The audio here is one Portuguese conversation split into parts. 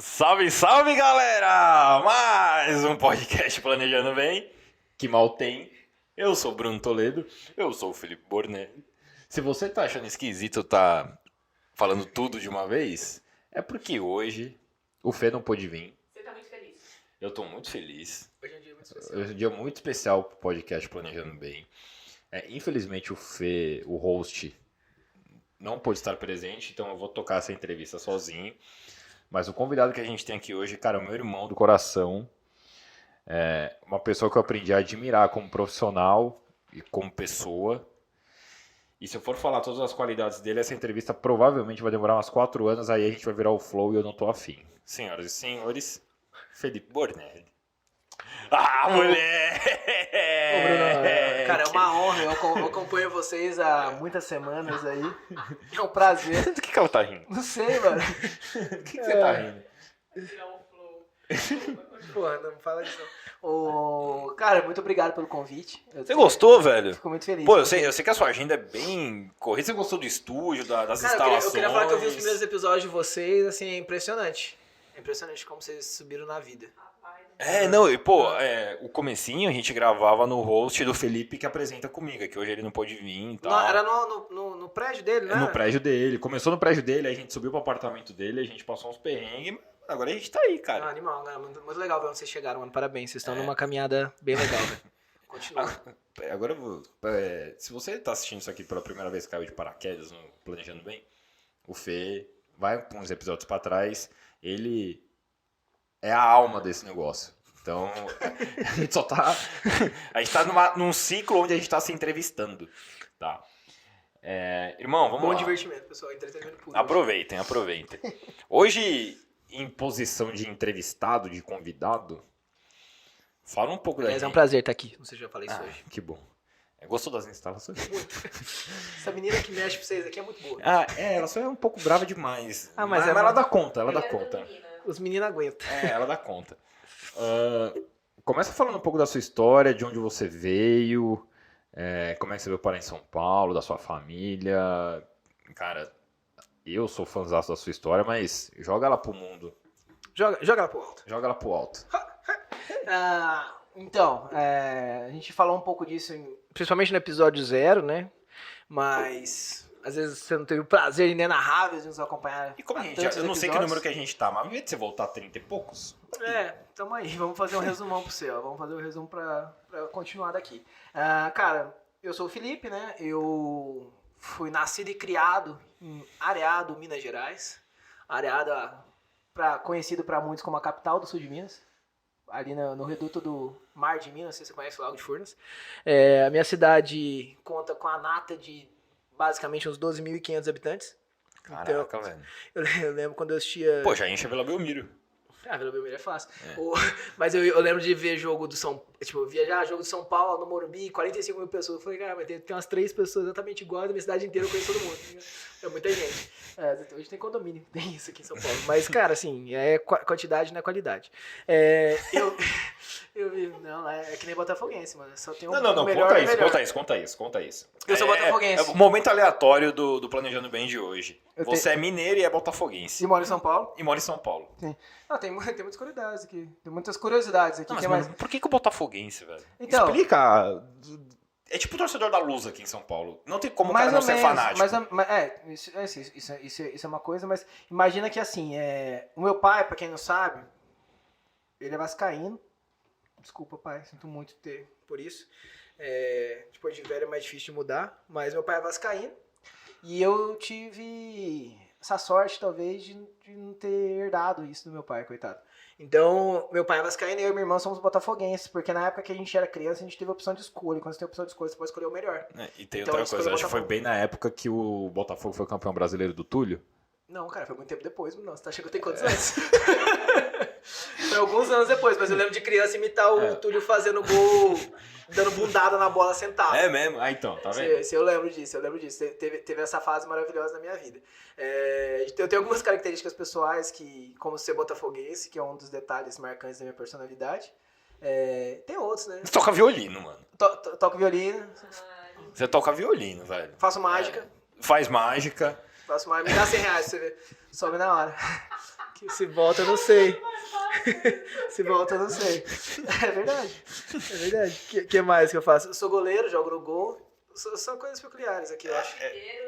Salve, salve, galera! Mais um podcast Planejando Bem, que mal tem. Eu sou o Bruno Toledo, eu sou o Felipe Bornelli. Se você tá achando esquisito tá falando tudo de uma vez, é porque hoje o Fê não pôde vir. Você tá muito feliz. Eu tô muito feliz. Hoje é um dia muito especial. Hoje é um dia muito especial pro podcast Planejando Bem. Infelizmente o Fê, o host, não pôde estar presente, então eu vou tocar essa entrevista sozinho. Mas o convidado que a gente tem aqui hoje, cara, é o meu irmão do coração. É uma pessoa que eu aprendi a admirar como profissional e como pessoa. E se eu for falar todas as qualidades dele, essa entrevista provavelmente vai demorar umas 4 anos, aí a gente vai virar o flow e eu não tô afim. Senhoras e senhores, Felipe Bornelli. Ah, moleque! Ô, Bruno, cara, é uma honra. Eu acompanho vocês há muitas semanas aí. É um prazer. Do que ela tá rindo? Não sei, mano. Do que você tá rindo? Porra, não fala disso. Cara, muito obrigado pelo convite. Você gostou, velho? Fico muito feliz. Pô, eu sei que a sua agenda é bem corrida. Você gostou do estúdio, das Cara, instalações? eu queria falar que eu vi os primeiros episódios de vocês, assim, é impressionante. É impressionante como vocês subiram na vida. O comecinho a gente gravava no host do Felipe que apresenta comigo, que hoje ele não pôde vir e tal. Não, era no prédio dele, né? No prédio dele. Começou no prédio dele, aí a gente subiu pro apartamento dele, a gente passou uns perrengues, agora a gente tá aí, cara. Animal, cara. Muito legal ver onde vocês chegaram, mano. Parabéns, vocês estão numa caminhada bem legal, velho. Continua. Agora, se você tá assistindo isso aqui pela primeira vez, caiu de paraquedas no Planejando Bem, o Fê vai uns episódios pra trás, ele é a alma desse negócio. Então, a gente só tá... A gente tá num ciclo onde a gente tá se entrevistando, tá? Irmão, vamos lá. Bom divertimento, pessoal. Entretenimento puro. Aproveitem. Hoje, em posição de entrevistado, de convidado, fala um pouco da gente. É um prazer estar aqui. Não sei se eu já falei isso hoje. Que bom. Gostou das instalações? Muito. Essa menina que mexe pra vocês aqui é muito boa. Ela só é um pouco brava demais. Mas ela dá conta, ela dá conta. Os meninos aguentam. Ela dá conta. Começa falando um pouco da sua história, de onde você veio, como é que você veio parar em São Paulo, da sua família. Cara, eu sou fãzaço da sua história, mas joga ela pro mundo. Joga ela pro alto. Joga ela pro alto. Então, a gente falou um pouco disso, principalmente no episódio 0, né? Mas às vezes você não teve o prazer inenarrável de nos acompanhar. E como a gente, eu não sei que número que a gente tá, mas ao invés de você voltar a 30 e poucos... Tamo aí, vamos fazer um resumão pro você, ó. Vamos fazer um resumo pra continuar daqui. Cara, eu sou o Felipe, né? Eu fui nascido e criado em Areado, Minas Gerais. Areado, conhecido pra muitos como a capital do sul de Minas. Ali no reduto do Mar de Minas, não sei se você conhece o Lago de Furnas. A minha cidade conta com a nata de basicamente uns 12.500 habitantes. Caraca, então, velho. Eu lembro quando eu assistia... Pô, já enche a Vila Belmiro. Vila Belmiro é fácil. Mas eu lembro de ver jogo do São... Tipo, viajar jogo do São Paulo, no Morumbi, 45 mil pessoas. Eu falei, cara, mas tem umas 3 pessoas exatamente iguais da minha cidade inteira, eu conheço todo mundo. É muita gente. Hoje tem condomínio, tem isso aqui em São Paulo. Mas, cara, assim, quantidade não é qualidade. Não, é que nem botafoguense, mano. Só tem Não, melhor, conta isso. Eu sou botafoguense. É o momento aleatório do Planejando Bem de hoje. Você é mineiro e é botafoguense. E mora em São Paulo? E mora em São Paulo. Sim. Tem muitas curiosidades aqui. Tem muitas curiosidades aqui. Mas por que o botafoguense, velho? Então, explica. É tipo o torcedor da Luz aqui em São Paulo. Não tem como o cara não ser fanático. Isso é uma coisa, mas imagina que assim, o meu pai, pra quem não sabe, ele é vascaíno. Desculpa, pai, sinto muito por isso. Depois de velho é mais difícil de mudar, mas meu pai é vascaíno. E eu tive essa sorte, talvez, de não ter herdado isso do meu pai, coitado. Então, meu pai é vascaíno e eu e minha irmã somos botafoguenses, porque na época que a gente era criança, a gente teve a opção de escolha. Quando você tem a opção de escolha, você pode escolher o melhor. E tem outra coisa, acho que foi bem na época que o Botafogo foi campeão brasileiro do Túlio. Não, cara, foi muito tempo depois. Não, você tá achando que eu tenho quantos anos? Foi alguns anos depois, mas eu lembro de criança imitar o Túlio fazendo gol, dando bundada na bola sentado. É mesmo? Então, tá vendo? Eu lembro disso. Teve essa fase maravilhosa na minha vida. Eu tenho algumas características pessoais, que, como ser botafoguense, que é um dos detalhes marcantes da minha personalidade. Tem outros, né? Você toca violino, mano. Toco violino. Você toca violino, velho. Faço mágica. Faz mágica. Faço mágica. Me dá R$100 pra você ver. Sobe na hora. Se volta, eu não sei. Se volta, eu não sei. É verdade. É verdade. O que mais que eu faço? Eu sou goleiro, jogo no gol. São coisas peculiares aqui, eu acho.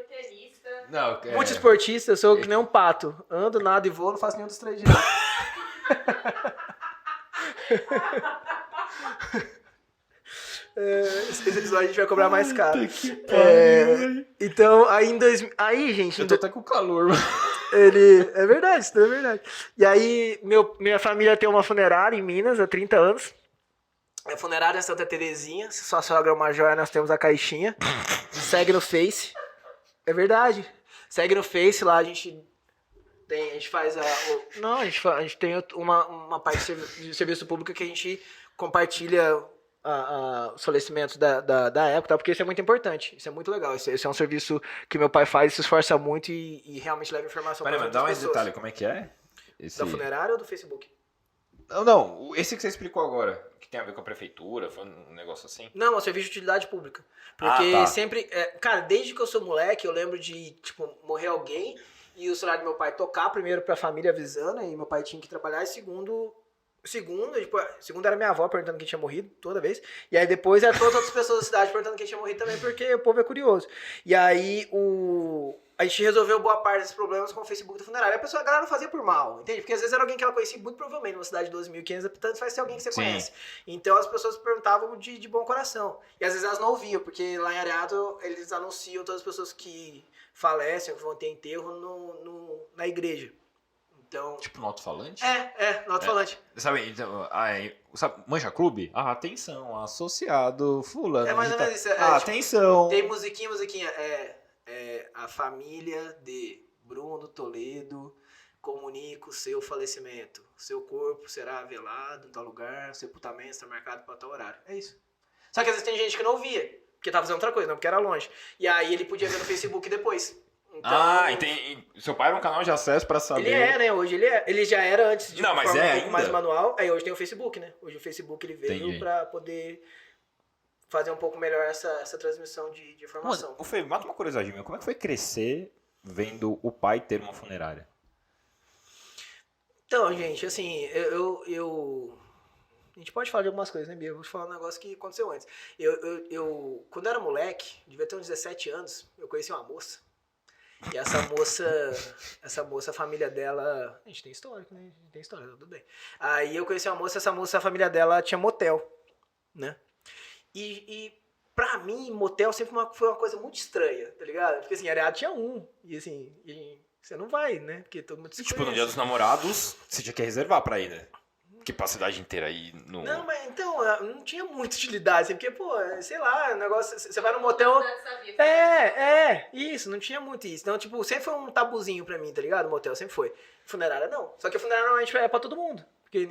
Tenista. Não, Muito esportista, eu sou que nem um pato. Ando, nado e voo, não faço nenhum dos três direitos. Esse episódio a gente vai cobrar mais caro. Então, aí em 2000... Aí, gente... Eu tô até com calor, mano. É verdade, isso é verdade. E aí, minha família tem uma funerária em Minas há 30 anos. É funerária Santa Terezinha. Se sua sogra é uma joia, nós temos a caixinha. Segue no Face. É verdade. Segue no Face, lá a gente faz Não, a gente tem uma parte de serviço público que a gente compartilha os falecimentos da época, tá? Porque isso é muito importante. Isso é muito legal. Esse é um serviço que meu pai faz, se esforça muito e realmente leva informação para as Peraí, outras mas dá mais pessoas. detalhe, como é que é? Da funerária ou do Facebook? Não, esse que você explicou agora, que tem a ver com a prefeitura, foi um negócio assim? Não, é um serviço de utilidade pública. Porque tá. sempre... cara, desde que eu sou moleque, eu lembro de, tipo, morrer alguém e o celular do meu pai tocar primeiro pra família avisando, e meu pai tinha que trabalhar, e segundo, era minha avó perguntando quem tinha morrido, toda vez. E aí depois era todas as outras pessoas da cidade perguntando quem tinha morrido também, porque o povo é curioso. E aí a gente resolveu boa parte desses problemas com o Facebook da funerária. A galera não fazia por mal, entende? Porque às vezes era alguém que ela conhecia, muito provavelmente, numa cidade de 2.500 habitantes, vai ser alguém que você conhece. Então as pessoas perguntavam de bom coração. E às vezes elas não ouviam, porque lá em Areado eles anunciam todas as pessoas que falecem, ou que vão ter enterro na igreja. Então... Tipo no alto-falante? No alto-falante. Sabe, então, Mancha Clube? Atenção, associado, fulano. É mais ou menos isso. Atenção. Tem musiquinha. A família de Bruno Toledo comunica o seu falecimento. Seu corpo será velado em tal lugar, o sepultamento está marcado para tal horário. É isso. Só que às vezes tem gente que não via, porque tava fazendo outra coisa, não porque era longe. E aí ele podia ver no Facebook depois. Então, entendi. Seu pai era um canal de acesso pra saber. Ele é, né? Hoje ele é. Ele já era antes de uma forma um pouco mais manual. Aí hoje tem o Facebook, né? Hoje o Facebook ele veio pra poder fazer um pouco melhor essa transmissão de informação. Mano, Fê, mata uma curiosidade minha. Como é que foi crescer vendo o pai ter uma funerária? Então, gente, assim, a gente pode falar de algumas coisas, né, Bia? Eu vou te falar um negócio que aconteceu antes. Quando eu era moleque, devia ter uns 17 anos, eu conheci uma moça. E essa moça, a família dela... A gente tem histórico, né? A gente tem história, tudo bem. Aí eu conheci uma moça, essa moça, a família dela tinha motel, né? E pra mim, motel sempre foi uma coisa muito estranha, tá ligado? Porque assim, Areado tinha um, e assim, você não vai, né? Porque todo mundo se conhece. Tipo, no dia dos namorados, você tinha que reservar pra ir, né? Porque pra cidade inteira aí no... Não, mas então, não tinha muita utilidade, assim, porque, pô, sei lá, o negócio, você vai no motel... Isso, não tinha muito isso. Então, tipo, sempre foi um tabuzinho pra mim, tá ligado? Motel sempre foi. Funerária não. Só que a funerária normalmente é pra todo mundo. Porque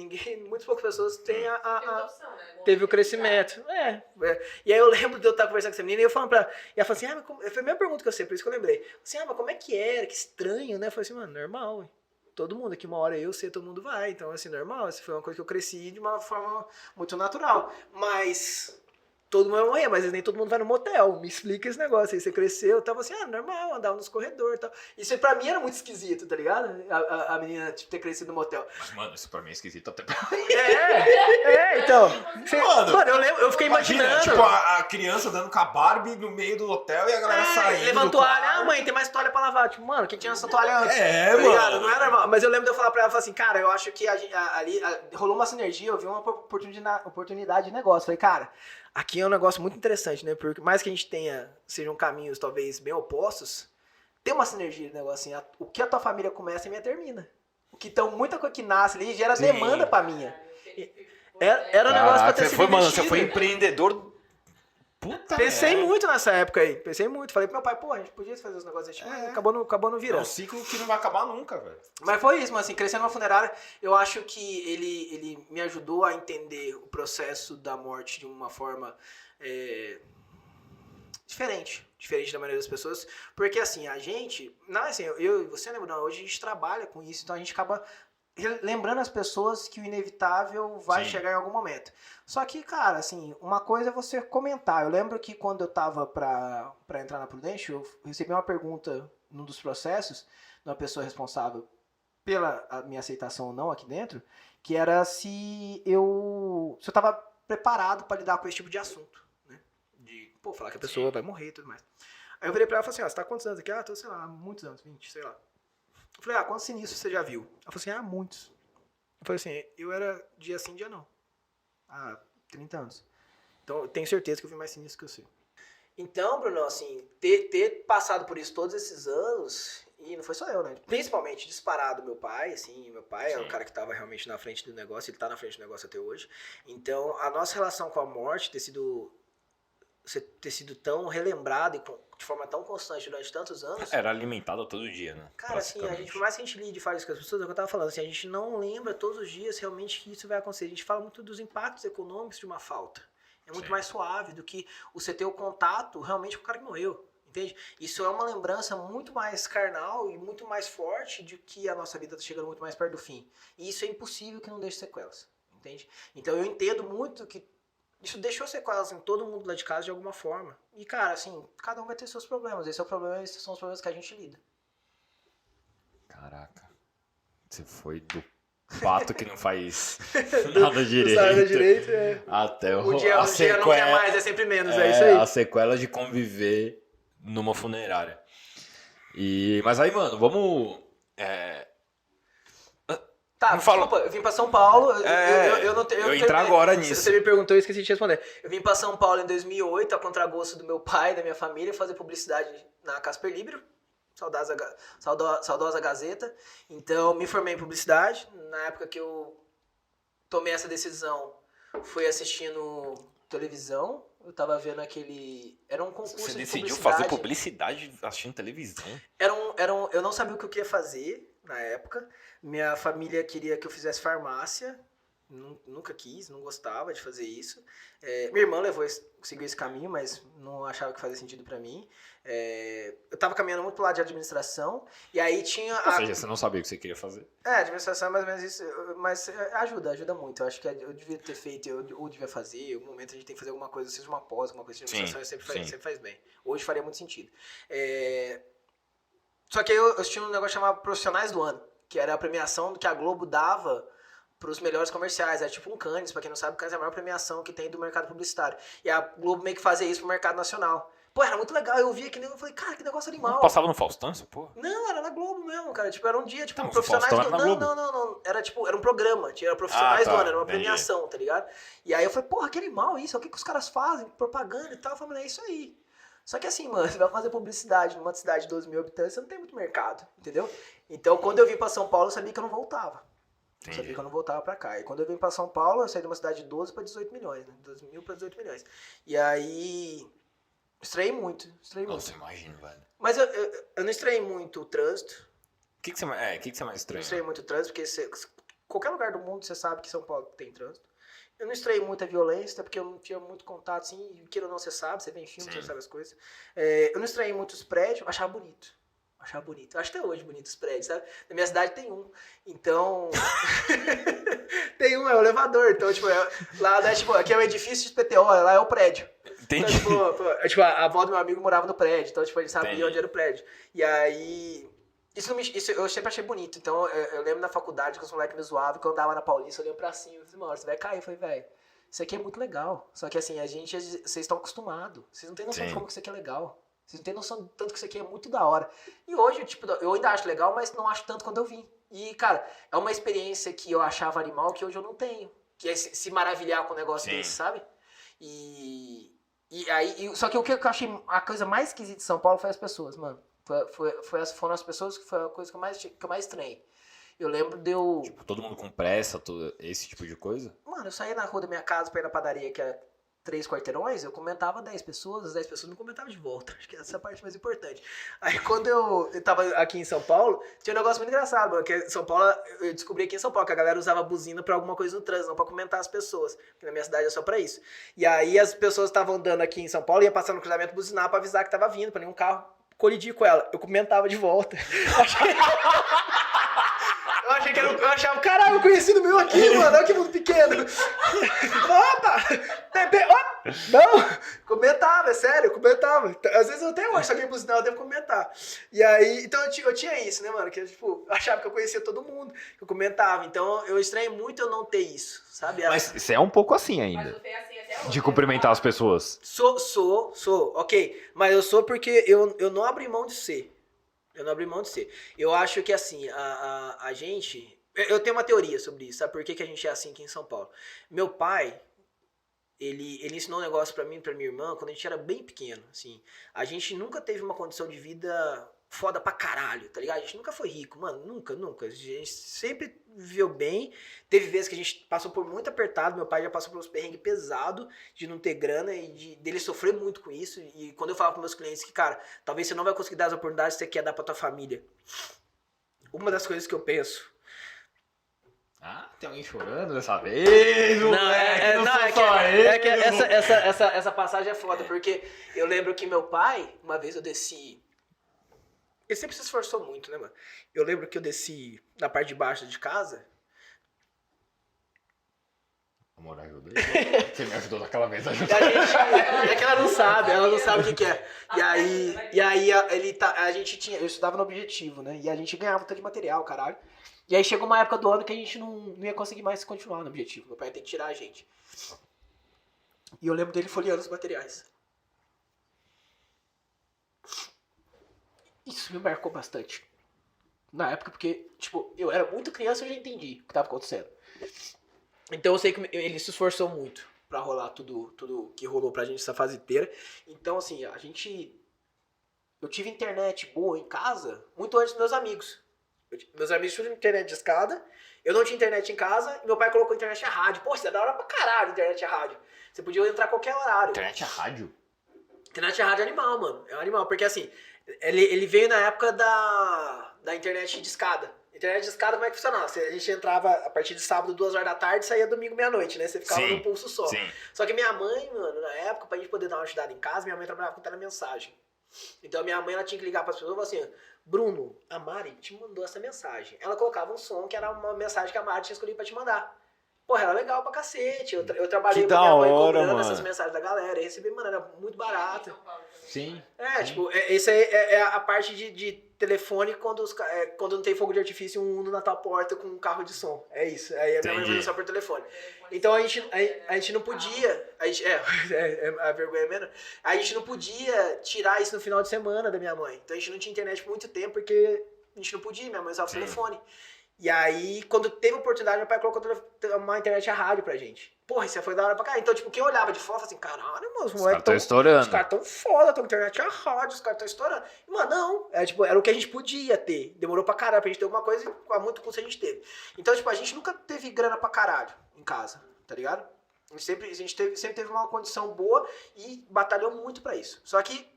muitas poucas pessoas têm teve o crescimento. E aí eu lembro de eu estar conversando com essa menina e eu falando pra ela. E ela falou assim, foi a mesma pergunta que eu sei, por isso que eu lembrei. Assim, mas como é que era? Que estranho, né? Eu falei assim, mano, normal, ué. Todo mundo, aqui uma hora eu sei, todo mundo vai. Então, assim, normal. Essa foi uma coisa que eu cresci de uma forma muito natural. Mas todo mundo vai morrer, mas nem todo mundo vai no motel. Me explica esse negócio. Aí você cresceu, eu tava assim, normal, andava nos corredores e tal. Isso pra mim era muito esquisito, tá ligado? A menina, tipo, ter crescido no motel. Mas, mano, isso pra mim é esquisito até... Então. Mano, eu fiquei imaginando. Tipo, a criança dando com a Barbie no meio do hotel e a galera saindo. Levantou a toalha, mãe, tem mais toalha pra lavar. Tipo, mano, quem tinha essa toalha antes? Tá ligado? Não era normal. Mas eu lembro de eu falar pra ela, assim, cara, eu acho que ali rolou uma sinergia, eu vi uma oportunidade de negócio. Falei, cara, aqui é um negócio muito interessante, né? Porque mais que a gente sejam caminhos talvez bem opostos, tem uma sinergia de negócio assim. O que a tua família começa, a minha termina. O que então, muita coisa que nasce ali gera demanda pra minha. Era um negócio pra ter sido investido. Você foi empreendedor. Puta Pensei muito nessa época aí. Pensei muito. Falei pro meu pai, pô, a gente podia fazer os negócios desse tipo, mas acabou não virando. É um ciclo que não vai acabar nunca, velho. Mas foi isso, mas assim, crescendo numa funerária, eu acho que ele me ajudou a entender o processo da morte de uma forma diferente da maioria das pessoas, porque assim, a gente, não, assim, eu e você, né, Bruno, hoje a gente trabalha com isso, então a gente acaba lembrando as pessoas que o inevitável vai chegar em algum momento. Só que, cara, assim, uma coisa é você comentar. Eu lembro que quando eu tava pra entrar na Prudential, eu recebi uma pergunta num dos processos de uma pessoa responsável pela a minha aceitação ou não aqui dentro, que era se eu tava preparado pra lidar com esse tipo de assunto, né? De, pô, falar que a pessoa vai morrer e tudo mais. Aí eu virei pra ela e falei assim, você tá há quantos anos aqui? Tô, sei lá, há muitos anos, 20, sei lá. Eu falei, quantos sinistros você já viu? Ela falou assim, muitos. Eu falei assim, eu era dia sim, dia não. 30 anos. Então, eu tenho certeza que eu vi mais sinistro que você. Então, Bruno, assim, ter passado por isso todos esses anos, e não foi só eu, né? Principalmente disparado meu pai, assim, meu pai é o cara que estava realmente na frente do negócio, ele tá na frente do negócio até hoje. Então, a nossa relação com a morte ter sido tão relembrada e de forma tão constante durante tantos anos... Era alimentada todo dia, né? Cara, assim, a gente, por mais que a gente lide e fale isso com as pessoas, é o que eu tava falando, assim, a gente não lembra todos os dias realmente que isso vai acontecer. A gente fala muito dos impactos econômicos de uma falta. É muito mais suave do que você ter o contato realmente com o cara que morreu, entende? Isso é uma lembrança muito mais carnal e muito mais forte de que a nossa vida está chegando muito mais perto do fim. E isso é impossível que não deixe sequelas, entende? Então eu entendo muito que isso deixou sequelas em todo mundo lá de casa de alguma forma. E cara, assim, cada um vai ter seus problemas. Esse é o problema, esses são os problemas que a gente lida. Caraca. Você foi do pato que não faz nada direito. Nada direito, Até o dia não quer mais, é sempre menos, é isso aí. A sequela de conviver numa funerária. Mas aí, mano, vamos... Tá, desculpa, eu vim pra São Paulo. Eu entrar agora nisso. Você me perguntou, eu esqueci de responder. Eu vim pra São Paulo em 2008, a contragosto do meu pai, da minha família, fazer publicidade na Casper Libero. Saudosa Gazeta. Então, me formei em publicidade. Na época que eu tomei essa decisão, fui assistindo televisão. Eu tava vendo aquele... Era um concurso de publicidade. Você decidiu fazer publicidade assistindo televisão? Eu não sabia o que eu queria fazer na época. Minha família queria que eu fizesse farmácia. Nunca quis, não gostava de fazer isso. Minha irmã seguiu esse caminho, mas não achava que fazia sentido pra mim. Eu tava caminhando muito pro lado de administração, e aí tinha... Ou seja, você não sabia o que você queria fazer. Administração é mais ou menos isso, mas ajuda muito. Eu acho que eu devia ter feito, ou devia fazer, em algum momento a gente tem que fazer alguma coisa, seja uma pós, alguma coisa de administração, sempre faz bem. Hoje faria muito sentido. Só que aí eu tinha um negócio chamado Profissionais do Ano, que era a premiação que a Globo dava pros melhores comerciais. Era tipo um Cannes, pra quem não sabe, o Cannes é a maior premiação que tem do mercado publicitário. E a Globo meio que fazia isso pro mercado nacional. Pô, era muito legal. Eu vi aquele negócio e falei, cara, que negócio animal. Não passava no Faustão, essa porra? Não, era na Globo mesmo, cara. Tipo, era um dia, tipo, Não, profissionais do ano. Não. Era tipo, era um programa. Era Profissionais do Ano, era uma premiação, tá ligado? E aí eu falei, porra, que animal isso. O que os caras fazem? Propaganda e tal. Eu falei, é isso aí. Só que assim, mano, você vai fazer publicidade numa cidade de 12 mil habitantes, você não tem muito mercado, entendeu? Então, quando eu vim pra São Paulo, eu sabia que eu não voltava. Eu sabia que eu não voltava pra cá. E quando eu vim pra São Paulo, eu saí de uma cidade de 12 pra 18 milhões, né? 12 mil pra 18 milhões. E aí... Estranhei muito. Nossa, imagino, velho. Mas eu não estranhei muito o trânsito. O que você mais estranha? Não estranhei muito o trânsito, porque qualquer lugar do mundo você sabe que São Paulo tem trânsito. Eu não estranhei muita violência, até porque eu não tinha muito contato, assim, queira ou não, você sabe, você vê em filme, você sabe as coisas. Eu não estranhei muito os prédios, achava bonito. Eu acho até hoje bonito os prédios, sabe? Na minha cidade tem um. Então... tem um, é o elevador. Então, tipo, lá, né, tipo, aqui é o edifício de PTO, lá é o prédio. Entendi. Então, tipo, a avó do meu amigo morava no prédio, então, tipo, a gente sabia onde era o prédio. E aí... Isso eu sempre achei bonito. Então, eu lembro na faculdade que os moleques me zoavam, que eu andava na Paulista, eu olhava pra cima, eu falei, mano, você vai cair. Eu falei, velho, isso aqui é muito legal. Só que, assim, vocês estão acostumados. Vocês não têm noção de como que isso aqui é legal. Vocês não têm noção de tanto que isso aqui é muito da hora. E hoje, tipo, eu ainda acho legal, mas não acho tanto quando eu vim. E, cara, é uma experiência que eu achava animal que hoje eu não tenho. Que é se maravilhar com um negócio desse, sabe? Só que o que eu achei a coisa mais esquisita de São Paulo foi as pessoas, mano. Foram as pessoas que foi a coisa que eu mais estranhei. Eu lembro de eu... Tipo, todo mundo com pressa, esse tipo de coisa? Mano, eu saía na rua da minha casa pra ir na padaria, que é 3 quarteirões, eu comentava 10 pessoas, as 10 pessoas não comentavam de volta. Acho que essa é a parte mais importante. Aí quando eu tava aqui em São Paulo, tinha um negócio muito engraçado, mano, que São Paulo, eu descobri aqui em São Paulo que a galera usava buzina pra alguma coisa no trânsito, não pra comentar as pessoas, porque na minha cidade é só pra isso. E aí as pessoas estavam andando aqui em São Paulo, ia passando no cruzamento, buzinar pra avisar que tava vindo, pra nenhum carro colidir com ela. Eu comentava de volta. Eu achei que eu achava, caralho, eu conheci no meu aqui, mano, olha que mundo pequeno. Opa! Não! Comentava, é sério, comentava. Às vezes eu até hoje, se alguém buzinar, eu devo comentar. E aí, então eu tinha isso, né, mano? Que eu, tipo, achava que eu conhecia todo mundo, que eu comentava. Então eu estranhei muito eu não ter isso, sabe? Mas você é um pouco assim ainda. Mas você é assim até hoje. De cumprimentar as pessoas. Sou, ok. Mas eu sou porque eu não abri mão de ser. Eu não abri mão de ser. Eu acho que, assim, a gente... Eu tenho uma teoria sobre isso, sabe? Por que a gente é assim aqui em São Paulo? Meu pai, ele ensinou um negócio pra mim e pra minha irmã quando a gente era bem pequeno, assim. A gente nunca teve uma condição de vida foda pra caralho, tá ligado? A gente nunca foi rico, mano. Nunca. A gente sempre viveu bem. Teve vezes que a gente passou por muito apertado. Meu pai já passou por uns perrengues pesados de não ter grana e dele sofrer muito com isso. E quando eu falo com meus clientes que, cara, talvez você não vai conseguir dar as oportunidades que você quer dar pra tua família. Uma das coisas que eu penso... Ah, tem alguém chorando dessa vez? Essa passagem é foda, porque eu lembro que meu pai, uma vez eu desci... Ele sempre se esforçou muito, né, mano? Eu lembro que eu desci na parte de baixo de casa. Amor, ajuda aí. Você me ajudou naquela vez, ajuda. É que ela não sabe o que é. E aí a gente tinha... Eu estudava no Objetivo, né? E a gente ganhava tanto de material, caralho. E aí chegou uma época do ano que a gente não ia conseguir mais continuar no Objetivo. Meu pai ia ter que tirar a gente. E eu lembro dele folheando os materiais. Isso me marcou bastante. Na época, porque, tipo, eu era muito criança e eu já entendi o que estava acontecendo. Então eu sei que ele se esforçou muito pra rolar tudo que rolou pra gente essa fase inteira. Então, assim, eu tive internet boa em casa muito antes dos meus amigos. Meus amigos tinham internet de escada, eu não tinha internet em casa e meu pai colocou internet a rádio. Pô, isso é da hora pra caralho, internet a rádio. Você podia entrar a qualquer horário. Internet a rádio? Internet a rádio é animal, mano. É um animal, porque assim, ele veio na época da internet de escada. Internet de escada, como é que funcionava? A gente entrava a partir de sábado, 2 horas da tarde, e saía domingo, meia-noite, né? Você ficava num pulso só. Sim. Só que minha mãe, mano, na época, pra gente poder dar uma ajudada em casa, minha mãe trabalhava com telemensagem. Então a minha mãe, ela tinha que ligar pras pessoas e falar assim: Bruno, a Mari te mandou essa mensagem. Ela colocava um som que era uma mensagem que a Mari tinha escolhido pra te mandar. Porra, era legal pra cacete. Eu trabalhei com a minha mãe cobrando essas mensagens da galera. E recebi, mano, era muito barato. Sim. Tipo, esse aí é a parte de telefone quando não tem fogo de artifício e um Uno na tua porta com um carro de som. É isso. Aí a minha mãe mandou só por telefone. Então a gente não podia. A vergonha é menos. A gente não podia tirar isso no final de semana da minha mãe. Então a gente não tinha internet por muito tempo porque a gente não podia. Minha mãe usava o telefone. E aí, quando teve oportunidade, meu pai colocou uma internet a rádio pra gente. Porra, isso foi da hora pra cá. Então, tipo, quem olhava de fora, assim, caralho, mano, os moleques tão estourando. Os caras tão foda, tão internet a rádio, os caras tão estourando. E, mano, não. Era o que a gente podia ter. Demorou pra caralho pra gente ter alguma coisa e com muito custo a gente teve. Então, tipo, a gente nunca teve grana pra caralho em casa, tá ligado? A gente sempre teve uma condição boa e batalhou muito pra isso. Só que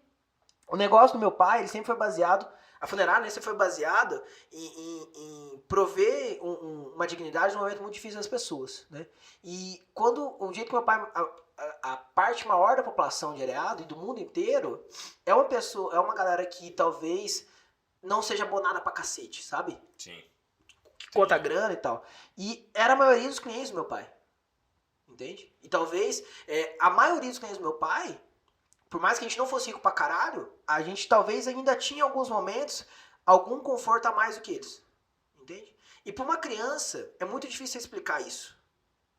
o negócio do meu pai, ele sempre foi baseado... A funerária, né, sempre foi baseada em prover uma dignidade num momento muito difícil das pessoas, né? E o jeito que meu pai... A parte maior da população de Areado e do mundo inteiro é uma galera que talvez não seja abonada pra cacete, sabe? Sim. Que conta grana e tal. E era a maioria dos clientes do meu pai. Entende? E talvez a maioria dos clientes do meu pai... Por mais que a gente não fosse rico pra caralho, a gente talvez ainda tinha em alguns momentos algum conforto a mais do que eles. Entende? E pra uma criança, é muito difícil explicar isso.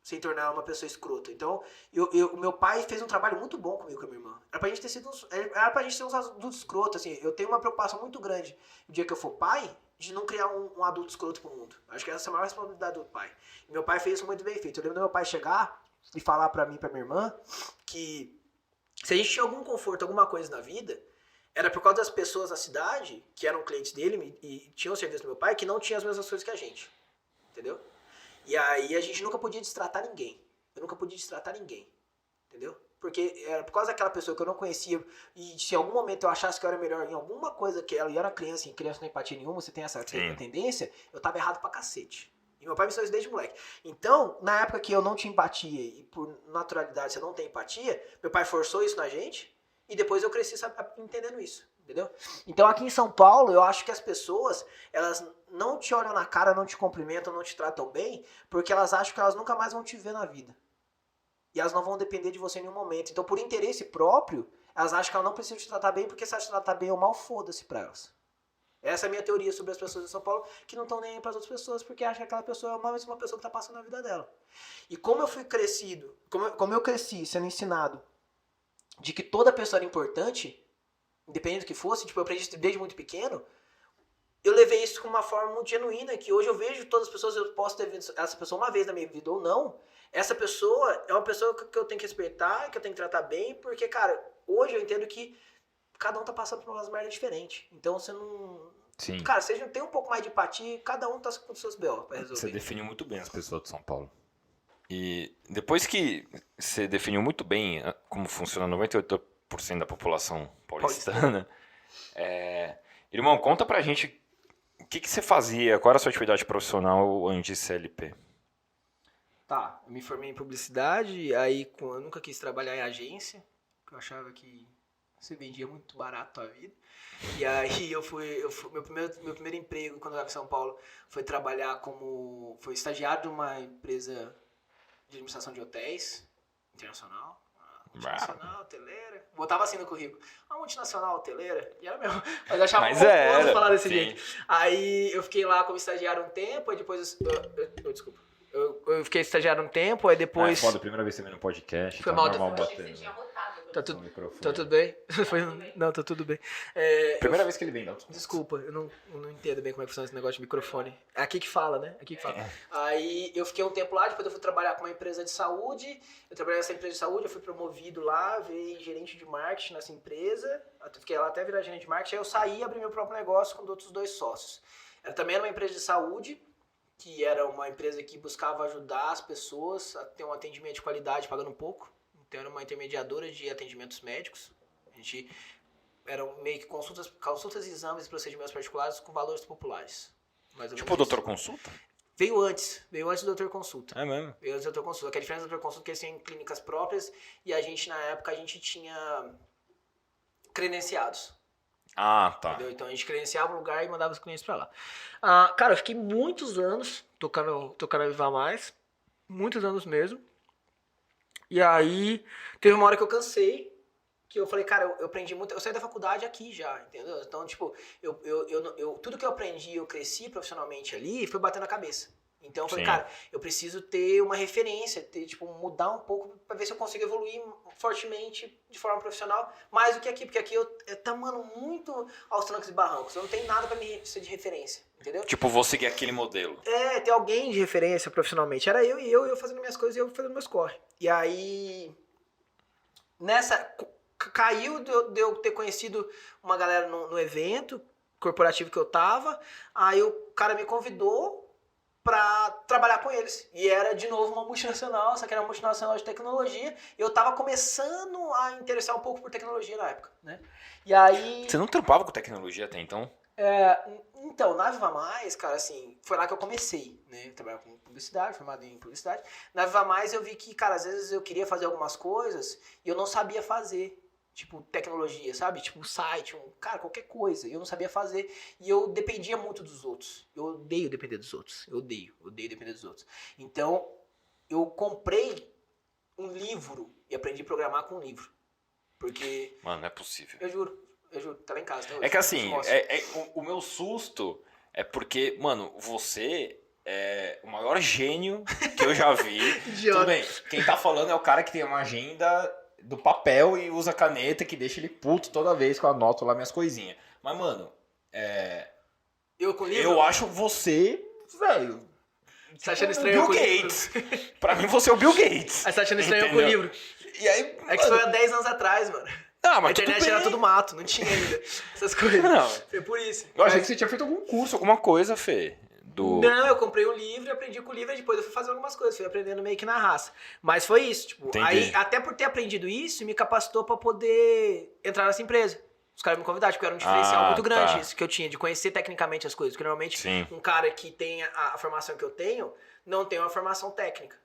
Sem tornar ela uma pessoa escrota. Então, o meu pai fez um trabalho muito bom comigo e com a minha irmã. Era pra gente ter sido uns adultos escrotos, assim. Eu tenho uma preocupação muito grande, no dia que eu for pai, de não criar um adulto escroto pro mundo. Acho que essa é a maior responsabilidade do pai. E meu pai fez isso muito bem feito. Eu lembro do meu pai chegar e falar pra mim e pra minha irmã que... Se a gente tinha algum conforto, alguma coisa na vida, era por causa das pessoas da cidade, que eram clientes dele e tinham o serviço do meu pai, que não tinham as mesmas coisas que a gente. Entendeu? E aí a gente nunca podia destratar ninguém. Eu nunca podia destratar ninguém. Entendeu? Porque era por causa daquela pessoa que eu não conhecia e se em algum momento eu achasse que eu era melhor em alguma coisa que ela, e era criança, e criança não tem empatia nenhuma, você tem essa tendência, eu tava errado pra cacete. E meu pai me ensinou isso desde moleque. Então, na época que eu não tinha empatia, e por naturalidade você não tem empatia, meu pai forçou isso na gente, e depois eu cresci entendendo isso. entendeu? Então aqui em São Paulo, eu acho que as pessoas, elas não te olham na cara, não te cumprimentam, não te tratam bem, porque elas acham que elas nunca mais vão te ver na vida. E elas não vão depender de você em nenhum momento. Então, por interesse próprio, elas acham que elas não precisam te tratar bem, porque se elas te tratar bem ou mal, foda-se pra elas. Essa é a minha teoria sobre as pessoas de São Paulo, que não estão nem aí pras outras pessoas, porque acham que aquela pessoa é mais uma pessoa que tá passando na vida dela. E como eu fui crescido, como eu cresci sendo ensinado de que toda pessoa era importante, independente do que fosse, tipo, eu aprendi isso desde muito pequeno, eu levei isso com uma forma muito genuína, que hoje eu vejo todas as pessoas, eu posso ter visto essa pessoa uma vez na minha vida ou não, essa pessoa é uma pessoa que eu tenho que respeitar, que eu tenho que tratar bem, porque, cara, hoje eu entendo que cada um tá passando por umas merdas diferentes. Então você não... Sim. Cara, você tem um pouco mais de empatia, cada um tá com os seus B.O. pra resolver. Você definiu muito bem as pessoas de São Paulo. E depois que você definiu muito bem como funciona 98% da população paulistana, irmão, conta pra gente o que você fazia, qual era a sua atividade profissional antes de CLP? Tá, eu me formei em publicidade, aí eu nunca quis trabalhar em agência, porque eu achava que você vendia muito barato a vida. E aí meu primeiro emprego quando eu estava em São Paulo foi trabalhar foi estagiário de uma empresa de administração de hotéis internacional. Multinacional, hoteleira. Botava assim no currículo. Uma multinacional, hoteleira. E era mesmo. Mas eu achava confuso falar desse jeito. Aí eu fiquei lá como estagiário um tempo, aí depois... desculpa. Eu fiquei estagiário um tempo, aí depois... Foda, primeira vez que você veio no podcast. Foi tá mal. normal batendo. Tá tudo bem? Não, tá tudo bem. Primeira vez que ele vem, não. Desculpa, eu não entendo bem como é que funciona esse negócio de microfone. É aqui que fala, né? Aqui que fala. Aí eu fiquei um tempo lá, depois eu fui trabalhar com uma empresa de saúde. Eu trabalhei nessa empresa de saúde, eu fui promovido lá, virei gerente de marketing nessa empresa. Eu fiquei lá até virar gerente de marketing. Aí eu saí e abri meu próprio negócio com outros 2 sócios. Também era uma empresa de saúde, que era uma empresa que buscava ajudar as pessoas a ter um atendimento de qualidade pagando um pouco. Então era uma intermediadora de atendimentos médicos. A gente eram meio que consultas, exames e procedimentos particulares com valores populares. Tipo o Doutor Consulta? Veio antes do Doutor Consulta. É mesmo? Veio antes do Doutor Consulta. Que a diferença do Doutor Consulta é que eles têm clínicas próprias e a gente, na época, tinha credenciados. Ah, tá. Entendeu? Então a gente credenciava o lugar e mandava os clientes pra lá. Cara, eu fiquei muitos anos tocando a Viva Mais. Muitos anos mesmo. E aí, teve uma hora que eu cansei, que eu falei, cara, eu aprendi muito, eu saí da faculdade aqui já, entendeu? Então, tipo, tudo que eu aprendi, eu cresci profissionalmente ali, foi batendo a cabeça. Então, eu falei, cara, eu preciso ter uma referência, mudar um pouco pra ver se eu consigo evoluir fortemente de forma profissional, mais do que aqui, porque aqui eu tá, mano, muito aos trancos e barrancos, eu não tenho nada pra me ser de referência, entendeu? Tipo, vou seguir aquele modelo. Ter alguém de referência profissionalmente. Era eu fazendo minhas coisas e eu fazendo meus corre. E aí, caiu de eu ter conhecido uma galera no evento corporativo que eu tava, aí o cara me convidou pra trabalhar com eles. E era, de novo, uma multinacional, só que era uma multinacional de tecnologia. E eu tava começando a interessar um pouco por tecnologia na época, né? E aí... Você não trampava com tecnologia até então? Então, na Viva Mais, cara, assim, foi lá que eu comecei, né? Trabalhar com publicidade, formado em publicidade. Na Viva Mais eu vi que, cara, às vezes eu queria fazer algumas coisas e eu não sabia fazer. Tipo, tecnologia, sabe? Tipo, site, cara, qualquer coisa. Eu não sabia fazer. E eu dependia muito dos outros. Eu odeio depender dos outros. Eu odeio depender dos outros. Então, eu comprei um livro e aprendi a programar com um livro. Porque... Mano, não é possível. Eu juro, tá lá em casa. É que assim, o meu susto é porque, mano, você é o maior gênio que eu já vi. Tudo bem, quem tá falando é o cara que tem uma agenda do papel e usa caneta que deixa ele puto toda vez que eu anoto lá minhas coisinhas. Mas, mano, eu acho você, velho... Você tá achando estranho com o Bill Gates. Pra mim, você é o Bill Gates. Aí você tá achando estranho com o livro. E aí, que isso foi há 10 anos atrás, mano. Mas a internet era tudo mato, não tinha ainda essas coisas. Não. Foi por isso. Eu achei que você tinha feito algum curso, alguma coisa, Fê. Não, eu comprei um livro e aprendi com o livro e depois eu fui fazer algumas coisas, fui aprendendo meio que na raça. Mas foi isso, tipo, aí até por ter aprendido isso, me capacitou pra poder entrar nessa empresa. Os caras me convidaram, porque era um diferencial muito grande isso que eu tinha, de conhecer tecnicamente as coisas. Porque normalmente um cara que tem a formação que eu tenho, não tem uma formação técnica.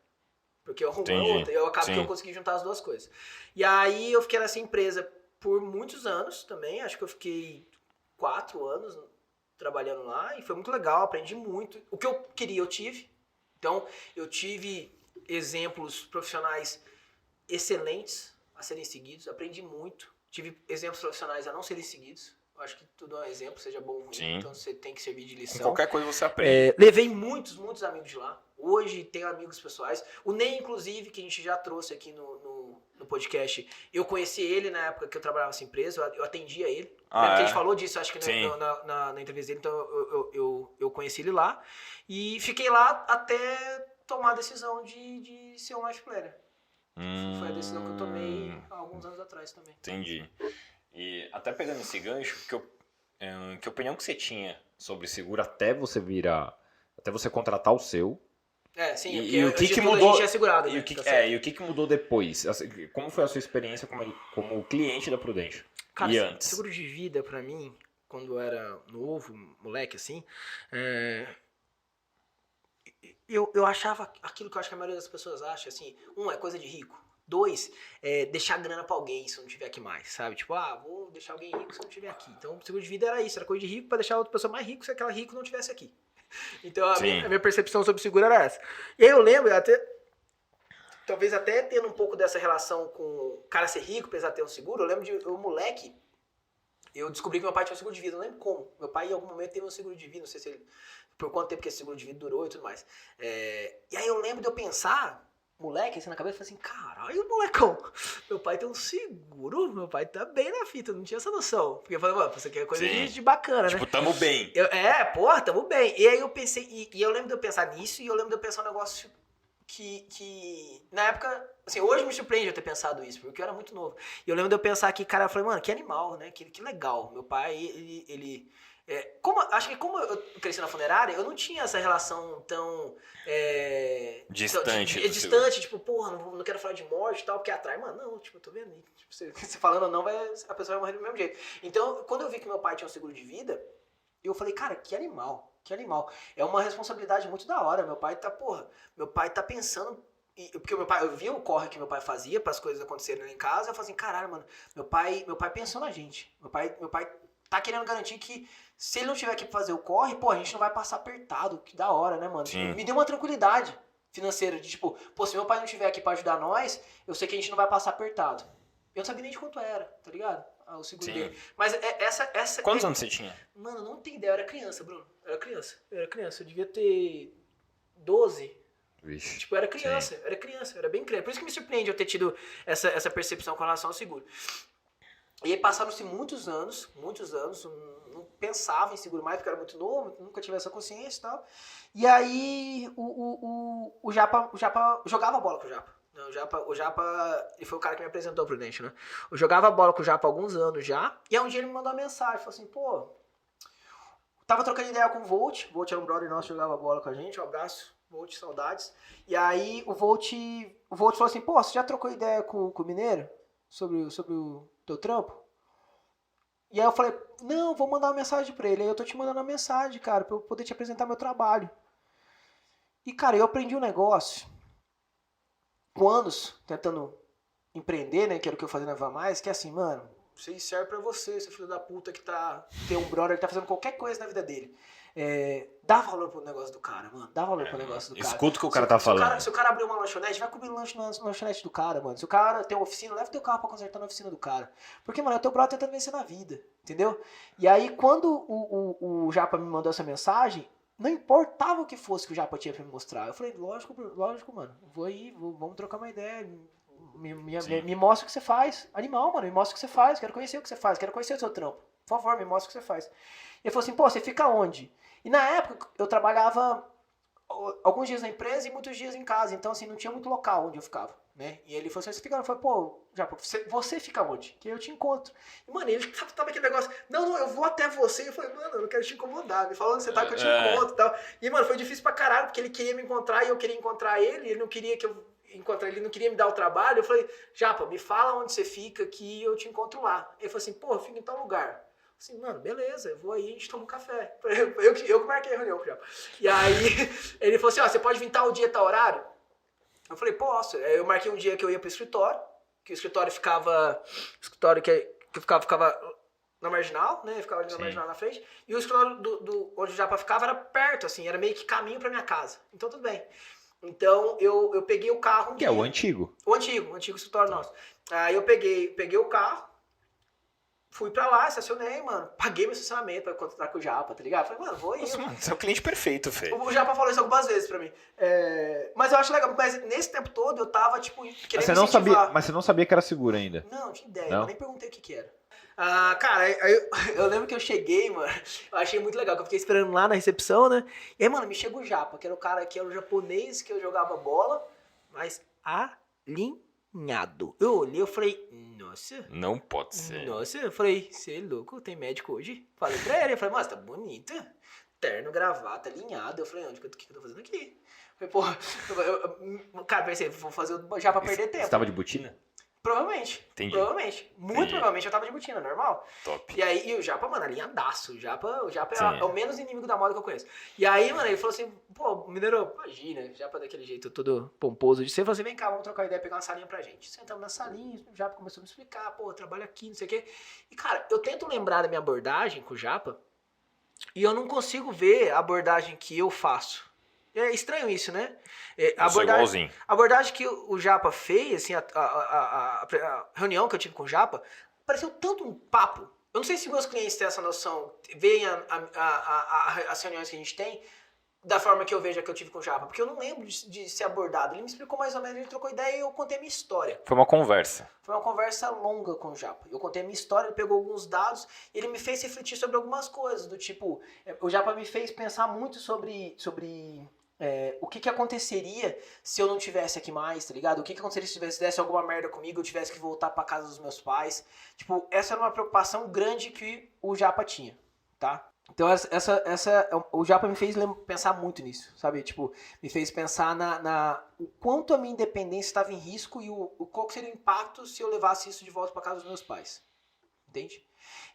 Porque eu arrumo outra, eu acabo que eu consegui juntar as duas coisas. E aí eu fiquei nessa empresa por muitos anos também, acho que eu fiquei 4 anos trabalhando lá e foi muito legal, aprendi muito. O que eu queria eu tive, então eu tive exemplos profissionais excelentes a serem seguidos, aprendi muito, tive exemplos profissionais a não serem seguidos. Acho que tudo é um exemplo, seja bom ou ruim, Sim. então você tem que servir de Com lição. qualquer coisa você aprende. Levei muitos amigos de lá. Hoje tenho amigos pessoais. O Ney, inclusive, que a gente já trouxe aqui no podcast, eu conheci ele na época que eu trabalhava nessa empresa, eu atendia ele. Lembra que a gente falou disso, acho que na entrevista dele, então eu conheci ele lá. E fiquei lá até tomar a decisão de ser um life planner. Foi a decisão que eu tomei há alguns anos atrás também. Entendi. E até pegando esse gancho, que opinião que você tinha sobre seguro até você contratar o seu? Sim, e o que mudou? A gente é E segurado, né? o que mudou depois? Como foi a sua experiência como cliente da Prudential? Cara, E antes? seguro de vida pra mim, quando eu era novo, moleque assim, eu achava aquilo que eu acho que a maioria das pessoas acha, assim, é coisa de rico. 2, deixar grana pra alguém se eu não tiver aqui mais, sabe? Tipo, vou deixar alguém rico se eu não tiver aqui. Então, o seguro de vida era isso, era coisa de rico pra deixar outra pessoa mais rica se aquela rico não tivesse aqui. Então, a minha percepção sobre seguro era essa. E aí eu lembro, talvez até tendo um pouco dessa relação com o cara ser rico, apesar de ter um seguro, eu lembro de um moleque, eu descobri que meu pai tinha um seguro de vida, não lembro como. Meu pai em algum momento teve um seguro de vida, não sei se ele, por quanto tempo que esse seguro de vida durou e tudo mais. E aí eu lembro de eu pensar, moleque, assim na cabeça, falei assim, caralho, molecão, meu pai tem um seguro, meu pai tá bem na fita, eu não tinha essa noção. Porque eu falei, mano, isso aqui é coisa de bacana, tipo, né? tamo bem. Tamo bem. E aí eu pensei, e eu lembro de eu pensar nisso, e eu lembro de eu pensar um negócio que na época, assim, hoje me surpreende eu ter pensado isso, porque eu era muito novo. E eu lembro de eu pensar que, cara, eu falei, mano, que animal, né? Que legal. Meu pai, acho que como eu cresci na funerária, eu não tinha essa relação tão distante. Distante, tipo, porra, não quero falar de morte e tal, porque atrai, mano, não, tipo, eu tô vendo aí. Tipo, você falando ou não, a pessoa vai morrer do mesmo jeito. Então, quando eu vi que meu pai tinha um seguro de vida, eu falei, cara, que animal. É uma responsabilidade muito da hora. Meu pai tá pensando. Porque eu vi o corre que meu pai fazia para as coisas acontecerem lá em casa. Eu falei assim, caralho, mano, meu pai pensou na gente. Meu pai tá querendo garantir que se ele não tiver aqui pra fazer o corre, a gente não vai passar apertado. Que da hora, né, mano? Sim. Me deu uma tranquilidade financeira de tipo, se meu pai não estiver aqui pra ajudar nós, eu sei que a gente não vai passar apertado. Eu não sabia nem de quanto era, tá ligado? O seguro dele. Mas essa. Quantos anos você tinha? Mano, não tenho ideia. Eu era criança, Bruno. Eu era criança. Eu devia ter 12. Vixe. Tipo, eu era criança. Eu era bem criança. Por isso que me surpreende eu ter tido essa percepção com relação ao seguro. E aí passaram-se muitos anos. Não pensava em seguro mais, porque eu era muito novo, nunca tive essa consciência e tal. E aí o Japa jogava bola com o Japa. O Japa, ele foi o cara que me apresentou pro Prudential, né? Eu jogava bola com o Japa há alguns anos já, e aí um dia ele me mandou uma mensagem, falou assim, tava trocando ideia com o Volt era um brother nosso que jogava bola com a gente, um abraço, Volt, saudades. E aí o Volt falou assim, você já trocou ideia com o Mineiro sobre o teu trampo? E aí eu falei, não, vou mandar uma mensagem pra ele, aí eu tô te mandando uma mensagem, cara, pra eu poder te apresentar meu trabalho. E, cara, eu aprendi um negócio com anos tentando empreender, né, que era o que eu fazia na Vamais, que é assim, mano, isso serve pra você, seu filho da puta que tem um brother que tá fazendo qualquer coisa na vida dele. Dá valor pro negócio do cara, mano, dá valor pro negócio do cara. Escuta o que o cara tá falando. Se o cara abrir uma lanchonete, vai comer lanche na lanchonete do cara, mano. Se o cara tem uma oficina, leva teu carro pra consertar na oficina do cara. Porque, mano, é o teu brother tentando vencer na vida, entendeu? E aí, quando o Japa me mandou essa mensagem, não importava o que fosse que o Japa tinha pra me mostrar. Eu falei, lógico, mano. Vou aí, vamos trocar uma ideia. Me mostra o que você faz. Animal, mano, me mostra o que você faz. Quero conhecer o que você faz. Quero conhecer o seu trampo. Por favor, me mostra o que você faz. Ele falou assim, você fica onde? E na época, eu trabalhava alguns dias na empresa e muitos dias em casa. Então, assim, não tinha muito local onde eu ficava, né? E ele falou assim, você fica onde? Eu falei, Japa, você fica onde? Que eu te encontro. E, mano, ele tava aquele negócio, não, eu vou até você. Eu falei, mano, eu não quero te incomodar. Me fala onde você tá que eu te encontro e tal. E, mano, foi difícil pra caralho, porque ele queria me encontrar e eu queria encontrar ele. Ele não queria que eu encontrar ele, não queria me dar o trabalho. Eu falei, Japa, me fala onde você fica que eu te encontro lá. Ele falou assim, eu fico em tal lugar. Assim, mano, beleza, eu vou aí, a gente toma um café. Eu que marquei a reunião com o Japa. E aí, ele falou assim, você pode vir tal dia, tal horário? Eu falei, posso. Eu marquei um dia que eu ia pro escritório, que o escritório ficava... que ficava na marginal, né? Ficava ali na marginal na frente. E o escritório onde o Japa ficava era perto, assim, era meio que caminho pra minha casa. Então tudo bem. Então eu peguei o carro. Que é o antigo. O antigo escritório nosso. Aí eu peguei o carro, fui pra lá, estacionei, mano. Paguei meu estacionamento pra contratar com o Japa, tá ligado? Falei, mano, vou ir. Nossa, mano, você é o cliente perfeito, Fê. O Japa falou isso algumas vezes pra mim. Mas eu acho legal, mas nesse tempo todo eu tava, tipo, querendo Mas você não sabia que era seguro ainda? Não tinha ideia, Não? eu nem perguntei o que era. Cara, eu lembro que eu cheguei, mano, eu achei muito legal, que eu fiquei esperando lá na recepção, né? E aí, mano, me chega o Japa, que era o cara que era o japonês que eu jogava bola, mas alinhado. Eu olhei, eu falei, nossa. Não pode ser. Nossa, eu falei, você é louco, tem médico hoje? Falei pra ele, eu falei, mas tá bonita. Terno, gravata, alinhado. Eu falei, onde que eu tô fazendo aqui? Eu falei, porra, cara, pensei, vou fazer o Japa perder tempo. Você tava de botina? Provavelmente. Entendi. Provavelmente. Muito provavelmente eu tava de botina, normal. Top. E aí, o Japa, mano, alinhadaço. O Japa é o menos inimigo da moda que eu conheço. E aí, mano, ele falou assim, pô, Mineiro, imagina, o Japa daquele jeito todo pomposo de ser. Ele falou assim, vem cá, vamos trocar ideia, pegar uma salinha pra gente. Sentamos na salinha, o Japa começou a me explicar, pô, eu trabalho aqui, não sei o quê. E, cara, eu tento lembrar da minha abordagem com o Japa e eu não consigo ver a abordagem que eu faço. É estranho isso, né? A abordagem que o Japa fez, assim, a reunião que eu tive com o Japa, pareceu tanto um papo. Eu não sei se meus clientes têm essa noção, veem as reuniões que a gente tem da forma que eu vejo a que eu tive com o Japa, porque eu não lembro de ser abordado. Ele me explicou mais ou menos, ele trocou ideia e eu contei a minha história. Foi uma conversa. Foi uma conversa longa com o Japa. Eu contei a minha história, ele pegou alguns dados, ele me fez refletir sobre algumas coisas, do tipo, o Japa me fez pensar muito sobre o que aconteceria se eu não tivesse aqui mais, tá ligado? O que aconteceria se desse alguma merda comigo, eu tivesse que voltar pra casa dos meus pais. Tipo, essa era uma preocupação grande que o Japa tinha, tá? Então o Japa me fez pensar muito nisso, sabe? Tipo, me fez pensar o quanto a minha independência estava em risco e qual seria o impacto se eu levasse isso de volta pra casa dos meus pais. Entende?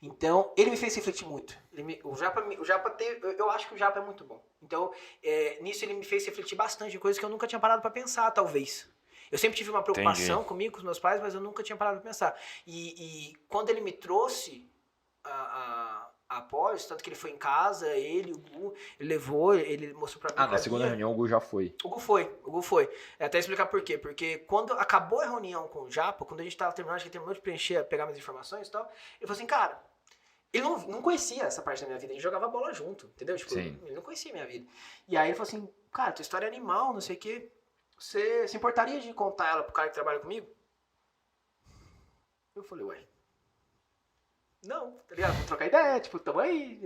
Então, ele me fez refletir muito. Eu acho que o Japa é muito bom. Então, nisso ele me fez refletir bastante em coisas que eu nunca tinha parado pra pensar, talvez. Eu sempre tive uma preocupação comigo, com os meus pais, mas eu nunca tinha parado pra pensar. E quando ele me trouxe após, tanto que ele foi em casa, ele, o Gu, ele levou, ele mostrou pra mim. Na segunda reunião o Gu já foi. O Gu foi. Até explicar por quê. Porque quando acabou a reunião com o Japa, quando a gente tava terminando, acho que ele terminou de preencher, pegar minhas informações e tal, ele falou assim, cara, ele não conhecia essa parte da minha vida, a gente jogava bola junto, entendeu? Tipo, ele não conhecia a minha vida. E aí ele falou assim, cara, tua história é animal, não sei o quê, você se importaria de contar ela pro cara que trabalha comigo? Eu falei, ué, não, tá ligado? Vamos trocar ideia, tipo, tamo aí,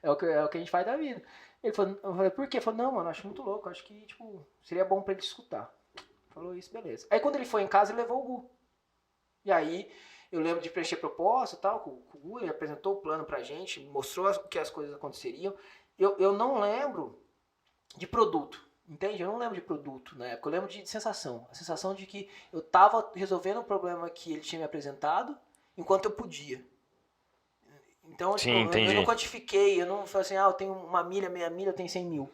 é o que a gente faz da vida. Eu falei, por quê? Ele falou, não, mano, acho muito louco, acho que, tipo, seria bom pra ele escutar. Falou isso, beleza. Aí quando ele foi em casa, ele levou o Gu. E aí, eu lembro de preencher proposta e tal, com o Gu, ele apresentou o plano pra gente, mostrou que as coisas aconteceriam. Eu não lembro de produto, entende? Eu não lembro de produto na época, eu lembro de sensação. A sensação de que eu tava resolvendo o problema que ele tinha me apresentado, enquanto eu podia. Então, Sim, tipo, eu não quantifiquei, eu não falei assim, eu tenho 1 milha, meia milha, eu tenho 100 mil.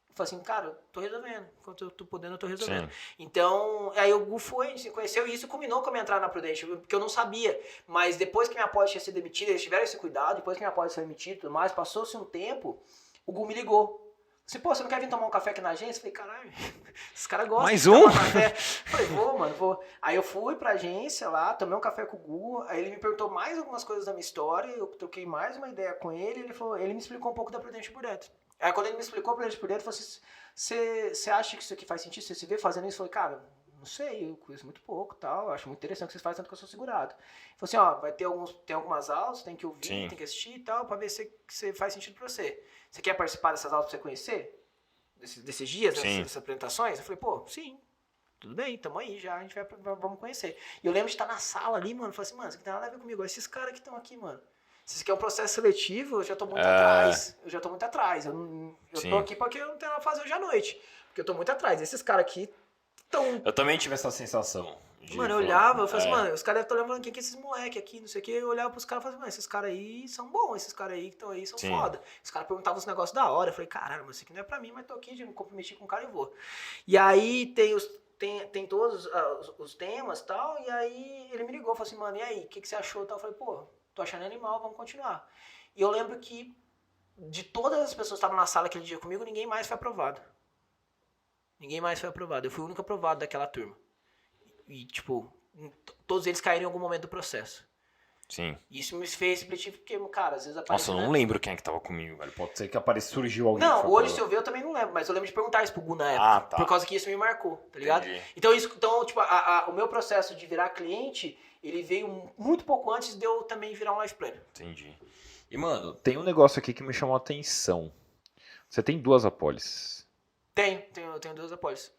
Eu falei assim, cara, eu tô resolvendo. Enquanto eu tô podendo, eu tô resolvendo. Sim. Então, aí o Gu foi, se conheceu, e isso culminou com a minha entrada na Prudential, porque eu não sabia. Mas depois que minha pós tinha sido demitida, eles tiveram esse cuidado, depois que minha pós foi demitida e tudo mais, passou-se um tempo, o Gu me ligou. Assim, pô, você não quer vir tomar um café aqui na agência? Eu falei, caralho, esses caras gostam mais de tomar café. Eu falei, vou, mano, vou. Aí eu fui pra agência lá, tomei um café com o Gu, aí ele me perguntou mais algumas coisas da minha história, eu troquei mais uma ideia com ele, ele me explicou um pouco da Prudential por dentro. Aí quando ele me explicou a Prudential por dentro, eu falei assim, você acha que isso aqui faz sentido? Você se vê fazendo isso? Eu falei, cara, não sei, eu conheço muito pouco, tal, acho muito interessante o que vocês fazem, tanto que eu sou segurado. Ele falou assim, vai ter algumas aulas, tem que ouvir, Sim. Tem que assistir e tal, pra ver se faz sentido pra você. Você quer participar dessas aulas pra você conhecer? Desses dias, dessas apresentações? Eu falei, pô, sim, tudo bem, tamo aí já, a gente vamos conhecer. E eu lembro de estar na sala ali, mano, falei assim, mano, isso aqui tem nada a ver comigo, esses caras que estão aqui, mano. Se isso aqui é um processo seletivo, eu já tô muito atrás. Eu tô aqui porque eu não tenho nada a fazer hoje à noite. Porque eu tô muito atrás. Esses caras aqui estão... Eu também tive essa sensação. Mano, eu olhava, eu falei assim, mano, os caras devem estar olhando falando, quem que é esses moleque aqui, não sei o quê. Eu olhava pros caras e falava assim, mano, esses caras aí são bons, esses caras aí que estão aí são foda. Os caras perguntavam os negócios da hora. Eu falei, caralho, mas isso aqui não é pra mim, mas tô aqui, já me comprometi com o cara e vou. E aí tem tem todos os temas e tal, e aí ele me ligou, falou assim, mano, e aí, o que você achou? Eu falei, pô, tô achando animal, vamos continuar. E eu lembro que de todas as pessoas que estavam na sala aquele dia comigo, ninguém mais foi aprovado. Ninguém mais foi aprovado. Eu fui o único aprovado daquela turma. E, tipo, todos eles caíram em algum momento do processo. Sim. Isso me fez refletir, porque, cara, às vezes aparece... Nossa, eu não lembro quem é que tava comigo, velho. Pode ser que surgiu alguém. Não, hoje se eu ver eu também não lembro, mas eu lembro de perguntar isso pro Gu na época. Ah, tá. Por causa que isso me marcou, tá ligado? Entendi. Então tipo, o meu processo de virar cliente, ele veio muito pouco antes de eu também virar um life planner. Entendi. E, mano, tem um negócio aqui que me chamou a atenção. Você tem 2 apólices. Tenho 2 apólices.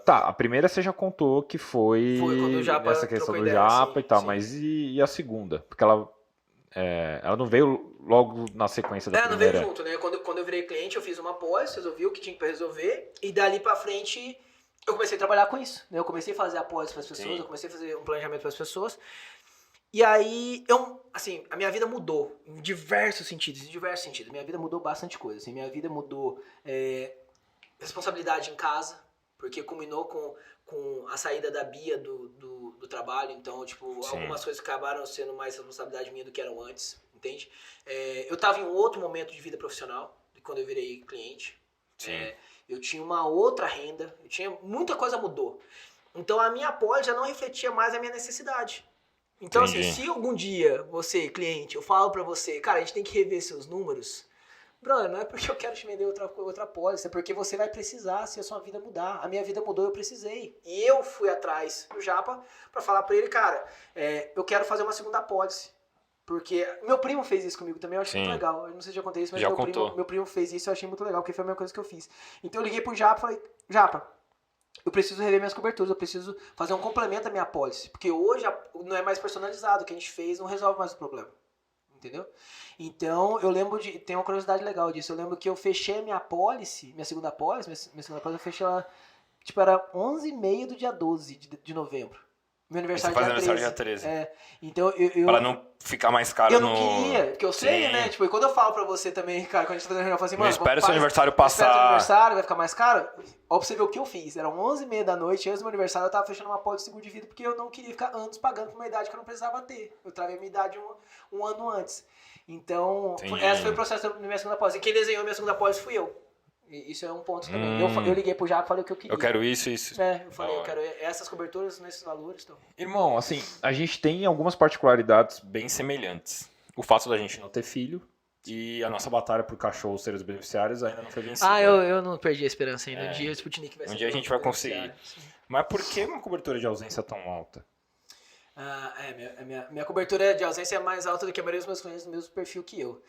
Tá, a primeira você já contou que foi quando o Japa essa questão trocou do ideia, Japa sim, e tal, sim. mas e a segunda? Porque ela não veio logo na sequência da Não primeira. veio junto, né? Quando eu virei cliente, eu fiz uma apólice, resolvi o que tinha pra resolver, e dali pra frente eu comecei a trabalhar com isso, né? Eu comecei a fazer apólice pras pessoas, Sim. eu comecei a fazer um planejamento pras pessoas, e aí, a minha vida mudou em diversos sentidos. Minha vida mudou bastante coisa. Assim, minha vida mudou responsabilidade em casa, porque culminou com a saída da Bia do trabalho. Então, tipo, Sim. algumas coisas acabaram sendo mais responsabilidade minha do que eram antes, entende? Eu tava em um outro momento de vida profissional, quando eu virei cliente. Sim. Eu tinha uma outra renda, muita coisa mudou. Então, a minha apólice já não refletia mais a minha necessidade. Então, Entendi. assim, se algum dia você, cliente, eu falo pra você, cara, a gente tem que rever seus números, brother, não é porque eu quero te vender outra apólice, é porque você vai precisar se a sua vida mudar. A minha vida mudou, eu precisei. E eu fui atrás do Japa pra falar pra ele, cara, eu quero fazer uma segunda apólice. Porque meu primo fez isso comigo também, eu achei muito legal. Eu não sei se já contei isso, mas Já contou. meu primo fez isso, eu achei muito legal, porque foi a mesma coisa que eu fiz. Então eu liguei pro Japa e falei, Japa, eu preciso rever minhas coberturas, eu preciso fazer um complemento à minha apólice. Porque hoje não é mais personalizado, o que a gente fez não resolve mais o problema. Entendeu? Então, eu lembro tem uma curiosidade legal disso. Eu lembro que eu fechei a minha apólice, minha segunda apólice eu fechei ela, tipo, era 11h30 do dia 12 de novembro. Meu aniversário dia 13. Então, Pra não ficar mais caro eu não queria, porque eu sei, Sim. né? Tipo, e quando eu falo pra você também, cara, quando a gente tá fazendo reunião, eu falo assim, mano, espera o seu aniversário espera o passar. teu aniversário, vai ficar mais caro. Ó, pra você ver o que eu fiz. Eram 11h30 da noite, antes do meu aniversário, eu tava fechando uma apólice de seguro de vida, porque eu não queria ficar anos pagando por uma idade que eu não precisava ter. Eu travei a minha idade um ano antes. Então, esse foi o processo da minha segunda apólice. E quem desenhou a minha segunda apólice fui eu. E isso é um ponto também. Eu liguei pro Japa e falei o que eu queria. Eu quero isso. Eu falei, eu quero essas coberturas nesses valores. Então. Irmão, assim, a gente tem algumas particularidades bem semelhantes. O fato da gente não ter filho e a nossa batalha por cachorros ser os beneficiários ainda não foi vencida. Eu não perdi a esperança ainda. Um dia o Sputnik vai ser. Um dia a gente vai conseguir. Mas por que uma cobertura de ausência tão alta? Minha cobertura de ausência é mais alta do que a maioria dos meus clientes do mesmo perfil que eu.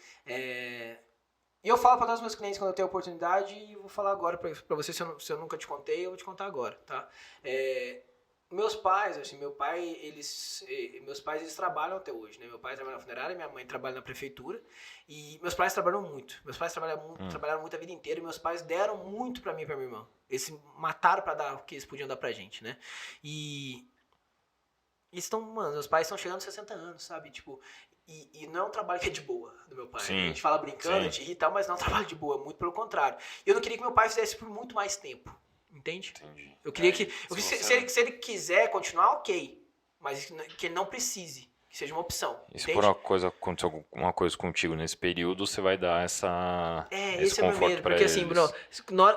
E eu falo para todos os meus clientes quando eu tenho a oportunidade, e vou falar agora para você, se eu nunca te contei, eu vou te contar agora, tá? Meus pais, assim, meus pais eles trabalham até hoje, né? Meu pai trabalha na funerária, minha mãe trabalha na prefeitura, e meus pais trabalham muito. Meus pais trabalharam muito a vida inteira, e meus pais deram muito para mim e para minha irmã. Eles mataram para dar o que eles podiam dar pra gente, né? Meus pais estão chegando aos 60 anos, sabe? Tipo, e não é um trabalho que é de boa do meu pai. Sim, a gente fala brincando, a gente ri e tal, mas não é um trabalho de boa, muito pelo contrário. E eu não queria que meu pai fizesse por muito mais tempo, entende? Entendi. Eu queria se ele quiser continuar, ok, mas que ele não precise, que seja uma opção. E se por acontecer alguma coisa contigo nesse período, você vai dar esse esse é o meu medo, porque eles. assim, Bruno,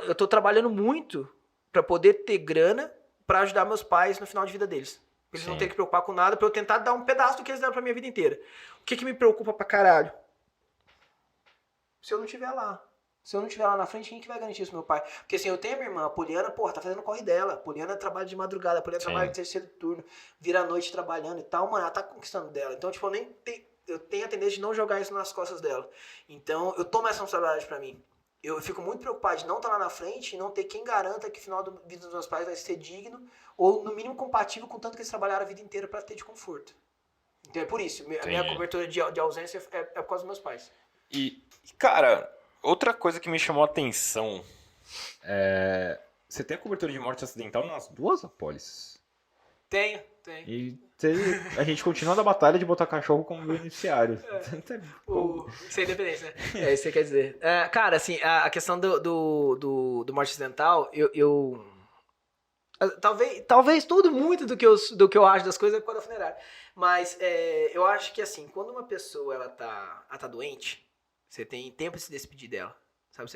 eu tô trabalhando muito pra poder ter grana pra ajudar meus pais no final de vida deles. Pra eles não terem que preocupar com nada, pra eu tentar dar um pedaço do que eles deram pra minha vida inteira. O que me preocupa pra caralho? Se eu não estiver lá. Se eu não estiver lá na frente, quem que vai garantir isso, meu pai? Porque assim, eu tenho a minha irmã, a Poliana, porra, tá fazendo o corre dela. A Poliana trabalha de madrugada, a Poliana trabalha de terceiro turno, vira a noite trabalhando e tal, mano, ela tá conquistando dela. Então, tipo, eu tenho a tendência de não jogar isso nas costas dela. Então, eu tomo essa responsabilidade pra mim. Eu fico muito preocupado de não estar lá na frente e não ter quem garanta que o final da vida dos meus pais vai ser digno ou, no mínimo, compatível com tanto que eles trabalharam a vida inteira pra ter de conforto. Então, é por isso. A minha cobertura de ausência é por causa dos meus pais. E, cara, outra coisa que me chamou a atenção você tem a cobertura de morte acidental nas 2 apólices? Tenho. E a gente continua na batalha de botar cachorro como beneficiário. Sem independência, né? É isso que você quer dizer. Cara, assim, a questão do morte acidental, Talvez tudo muito do que eu acho das coisas é por causa da funerária. Mas eu acho que assim, quando uma pessoa ela tá doente, você tem tempo de se despedir dela. Sabe?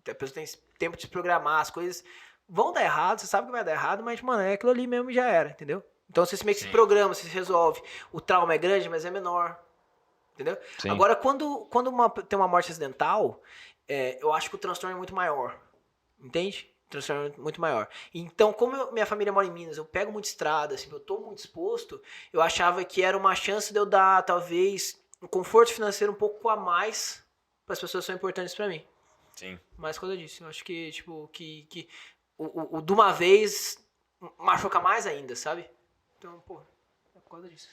A pessoa tem tempo de se programar, as coisas vão dar errado, você sabe que vai dar errado, mas, mano, é aquilo ali mesmo e já era, entendeu? Então você meio que se programa, você se resolve. O trauma é grande, mas é menor. Entendeu? Sim. Agora, quando tem uma morte acidental, eu acho que o transtorno é muito maior. Entende? O transtorno é muito maior. Então, como minha família mora em Minas, eu pego muita estrada, assim, eu tô muito exposto, eu achava que era uma chance de eu dar, talvez, um conforto financeiro um pouco a mais para as pessoas que são importantes para mim. Sim. Mas quando eu disse, eu acho que, tipo, que o de uma vez machuca mais ainda, sabe? Então, pô, é por causa disso.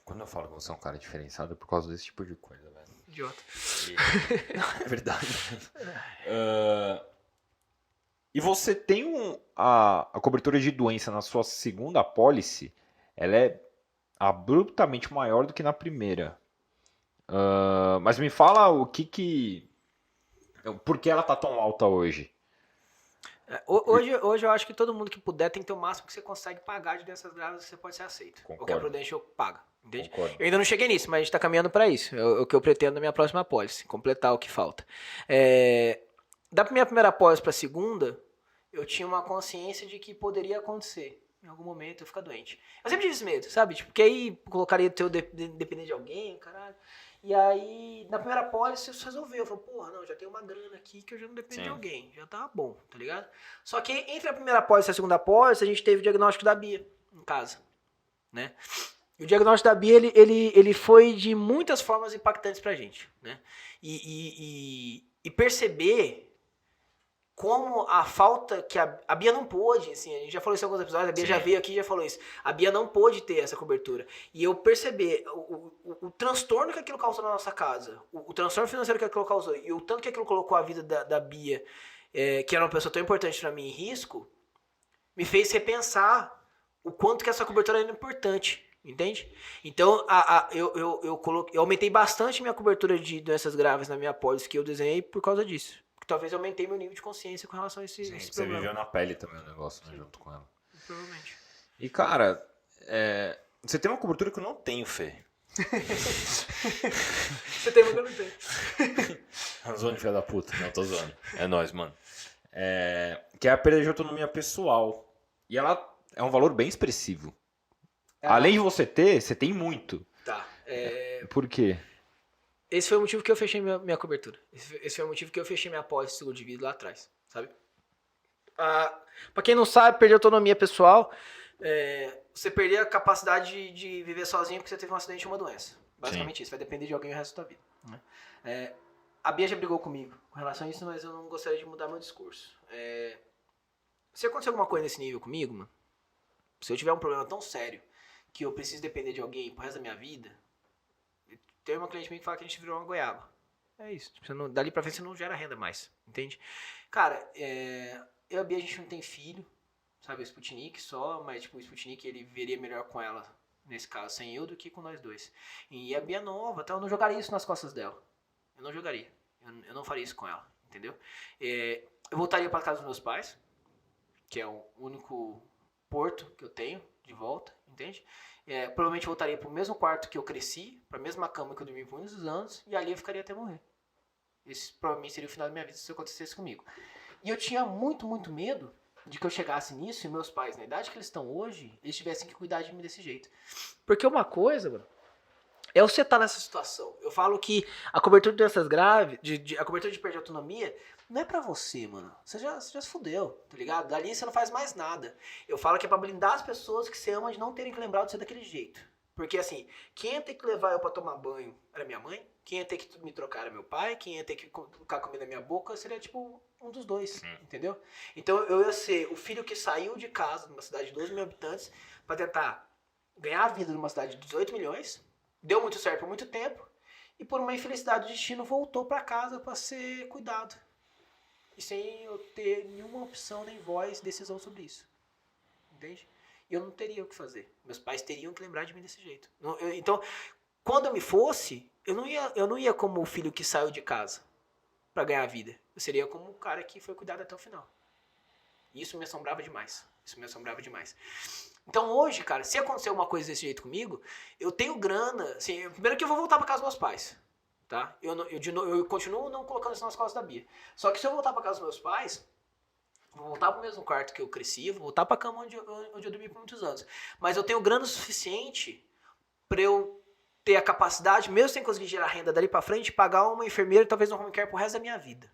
Quando eu falo que você é um cara diferenciado, é por causa desse tipo de coisa, velho. Idiota. É verdade. E você tem a cobertura de doença na sua segunda apólice, ela é abruptamente maior do que na primeira. Mas me fala por que ela tá tão alta hoje? Hoje eu acho que todo mundo que puder tem que ter o máximo que você consegue pagar de doenças graves que você pode ser aceito. Concordo. O que a Prudential paga. Entende? Concordo. Eu ainda não cheguei nisso, mas a gente tá caminhando para isso. É o que eu pretendo na minha próxima apólice, completar o que falta. Da minha primeira apólice para a segunda, eu tinha uma consciência de que poderia acontecer. Em algum momento eu ficar doente. Eu sempre tive esse medo, sabe? Tipo, porque aí colocaria eu depender de alguém, caralho. E aí, na primeira apólice, isso resolveu. Eu falei, porra, não, já tenho uma grana aqui que eu já não dependo de alguém. Já tá bom, tá ligado? Só que entre a primeira apólice e a segunda apólice, a gente teve o diagnóstico da Bia em casa, né? E o diagnóstico da Bia, ele foi de muitas formas impactantes pra gente, né? E perceber como a falta que a Bia não pôde, assim, a gente já falou isso em alguns episódios, a Bia já veio aqui e já falou isso, a Bia não pôde ter essa cobertura. E eu perceber o transtorno que aquilo causou na nossa casa, o transtorno financeiro que aquilo causou, e o tanto que aquilo colocou a vida da Bia, que era uma pessoa tão importante pra mim, em risco, me fez repensar o quanto que essa cobertura era importante. Entende? Então, eu aumentei bastante minha cobertura de doenças graves na minha apólice que eu desenhei por causa disso. Porque talvez eu aumentei meu nível de consciência com relação a esse você problema. Viveu na pele também o negócio, né, junto com ela. Provavelmente. E, cara, você tem uma cobertura que eu não tenho, Fê. Você tem uma que eu não tenho. Tá zoando, filha da puta. Não, tô zoando. É nóis, mano. Que é a perda de autonomia pessoal. E ela é um valor bem expressivo. Além de você tem muito. Tá. Por quê? Esse foi o motivo que eu fechei minha cobertura. Esse foi o motivo que eu fechei minha apólice de seguro de vida lá atrás, sabe? Pra quem não sabe, perder autonomia pessoal, você perder a capacidade de viver sozinho porque você teve um acidente ou uma doença. Basicamente Sim. Isso. Vai depender de alguém o resto da sua vida. Né? A Bia já brigou comigo com relação a isso, mas eu não gostaria de mudar meu discurso. Se acontecer alguma coisa nesse nível comigo, mano, se eu tiver um problema tão sério que eu preciso depender de alguém pro resto da minha vida, tem uma cliente minha que fala que a gente virou uma goiaba. É isso. Dali pra frente você não gera renda mais. Entende? Cara, eu e a Bia, a gente não tem filho, sabe? O Sputnik só, mas tipo, o Sputnik ele viria melhor com ela, nesse caso, sem eu, do que com nós dois. E a Bia é nova, então eu não jogaria isso nas costas dela. Eu não jogaria. Eu não faria isso com ela, entendeu? Eu voltaria pra casa dos meus pais, que é o único porto que eu tenho de volta, entende? Provavelmente voltaria pro mesmo quarto que eu cresci, pra mesma cama que eu dormi por muitos anos, e ali eu ficaria até morrer. Esse provavelmente seria o final da minha vida se isso acontecesse comigo. E eu tinha muito, muito medo de que eu chegasse nisso e meus pais, na idade que eles estão hoje, eles tivessem que cuidar de mim desse jeito. Porque uma coisa, mano, é você estar nessa situação. Eu falo que a cobertura de doenças graves, a cobertura de perda de autonomia, não é pra você, mano. Você já se fudeu, tá ligado? Dali você não faz mais nada. Eu falo que é pra blindar as pessoas que você ama de não terem que lembrar de você daquele jeito. Porque assim, quem ia ter que levar eu pra tomar banho era minha mãe, quem ia ter que me trocar era meu pai, quem ia ter que colocar comida na minha boca seria tipo um dos dois, entendeu? Então eu ia ser o filho que saiu de casa, numa cidade de 12 mil habitantes, pra tentar ganhar a vida numa cidade de 18 milhões, deu muito certo por muito tempo, e por uma infelicidade do destino voltou pra casa pra ser cuidado. E sem eu ter nenhuma opção, nem voz, decisão sobre isso. Entende? E eu não teria o que fazer. Meus pais teriam que lembrar de mim desse jeito. Então, quando eu me fosse, eu não ia como o filho que saiu de casa pra ganhar a vida. Eu seria como o cara que foi cuidado até o final. E isso me assombrava demais. Então hoje, cara, se acontecer uma coisa desse jeito comigo, eu tenho grana, assim, primeiro que eu vou voltar pra casa dos meus pais, tá? Eu continuo não colocando isso nas costas da Bia. Só que se eu voltar pra casa dos meus pais, vou voltar pro mesmo quarto que eu cresci, vou voltar pra cama onde eu dormi por muitos anos. Mas eu tenho grana suficiente pra eu ter a capacidade, mesmo sem conseguir gerar renda dali pra frente, pagar uma enfermeira, talvez um home care pro resto da minha vida.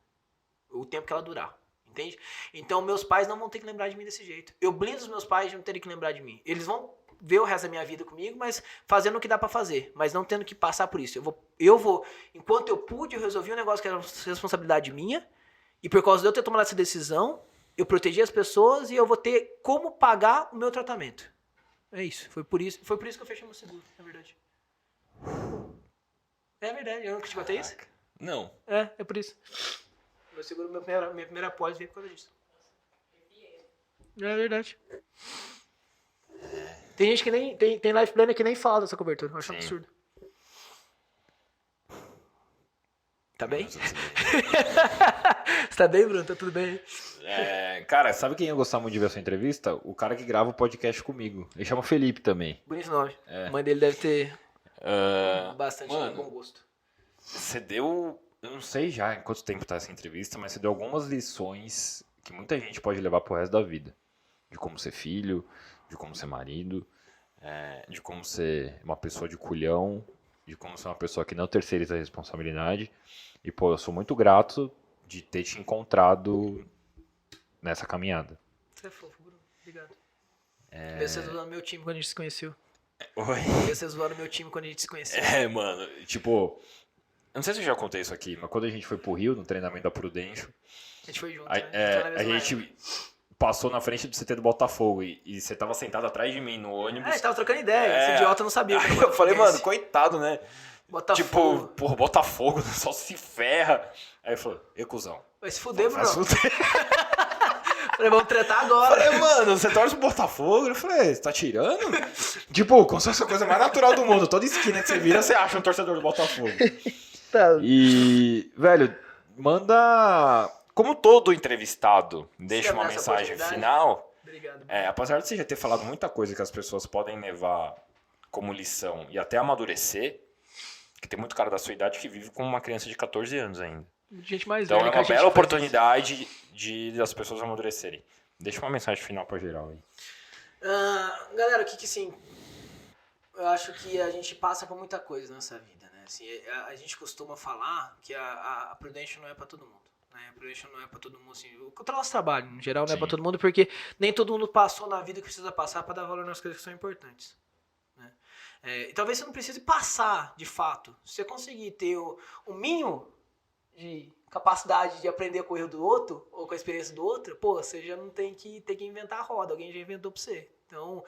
O tempo que ela durar. Entende? Então meus pais não vão ter que lembrar de mim desse jeito. Eu blindo os meus pais de não terem que lembrar de mim. Eles vão ver o resto da minha vida comigo, mas fazendo o que dá pra fazer, mas não tendo que passar por isso. Eu vou, enquanto eu pude, eu resolvi um negócio que era responsabilidade minha, e por causa de eu ter tomado essa decisão, eu protegi as pessoas e eu vou ter como pagar o meu tratamento. É isso. Foi por isso que eu fechei meu seguro, na verdade. É verdade, eu nunca te contei isso? Não. É por isso. Meu seguro, minha primeira apólice veio por causa disso. É verdade. Tem gente que nem. Tem life planner que nem fala dessa cobertura. Eu acho um absurdo. Tá bem? Você tá bem, Bruno? Tá tudo bem? Cara, sabe quem ia gostar muito de ver essa entrevista? O cara que grava o podcast comigo. Ele chama Felipe também. Bonito nome. A mãe dele deve ter bastante bom gosto. Você deu... Eu não sei já em quanto tempo tá essa entrevista, mas você deu algumas lições que muita gente pode levar pro resto da vida. De como ser filho, de como ser marido, de como ser uma pessoa de culhão, de como ser uma pessoa que não terceiriza a responsabilidade. E, pô, eu sou muito grato de ter te encontrado nessa caminhada. Você é fofo, Bruno. Obrigado. Você zoou meu time quando a gente se conheceu. Oi? Você zoou meu time quando a gente se conheceu. Mano, tipo... Eu não sei se eu já contei isso aqui, mas quando a gente foi pro Rio, no treinamento da Prudential... A gente foi junto, a gente passou na frente do CT do Botafogo e você tava sentado atrás de mim no ônibus. A gente tava trocando ideia, esse idiota não sabia. Aí eu falei, mano, coitado, né? Botafogo. Tipo, porra, Botafogo só se ferra. Aí ele falou, cuzão. Vai se fuder, Bruno. Falei, vamos tretar agora. Falei, mano, você torce pro Botafogo? Eu falei, você tá tirando? Tipo, como se fosse a coisa mais natural do mundo. Toda esquina que você vira, você acha um torcedor do Botafogo. E, velho, manda... Como todo entrevistado deixa uma mensagem final... Obrigado. Apesar de você já ter falado muita coisa que as pessoas podem levar como lição e até amadurecer, que tem muito cara da sua idade que vive como uma criança de 14 anos ainda. Gente mais então velha, é uma bela oportunidade de as pessoas amadurecerem. Deixa uma mensagem final pra geral aí. Galera, o que assim... Eu acho que a gente passa por muita coisa nessa vida, né? Assim, a gente costuma falar que a Prudential não é pra todo mundo. Né? A Prudential não é pra todo mundo, assim... O nosso trabalho, em geral, não é pra todo mundo, porque nem todo mundo passou na vida que precisa passar pra dar valor nas coisas que são importantes. Né? E talvez você não precise passar, de fato. Se você conseguir ter o mínimo de capacidade de aprender com o erro do outro, ou com a experiência do outro, pô, você já não tem que ter que inventar a roda, alguém já inventou pra você. Então,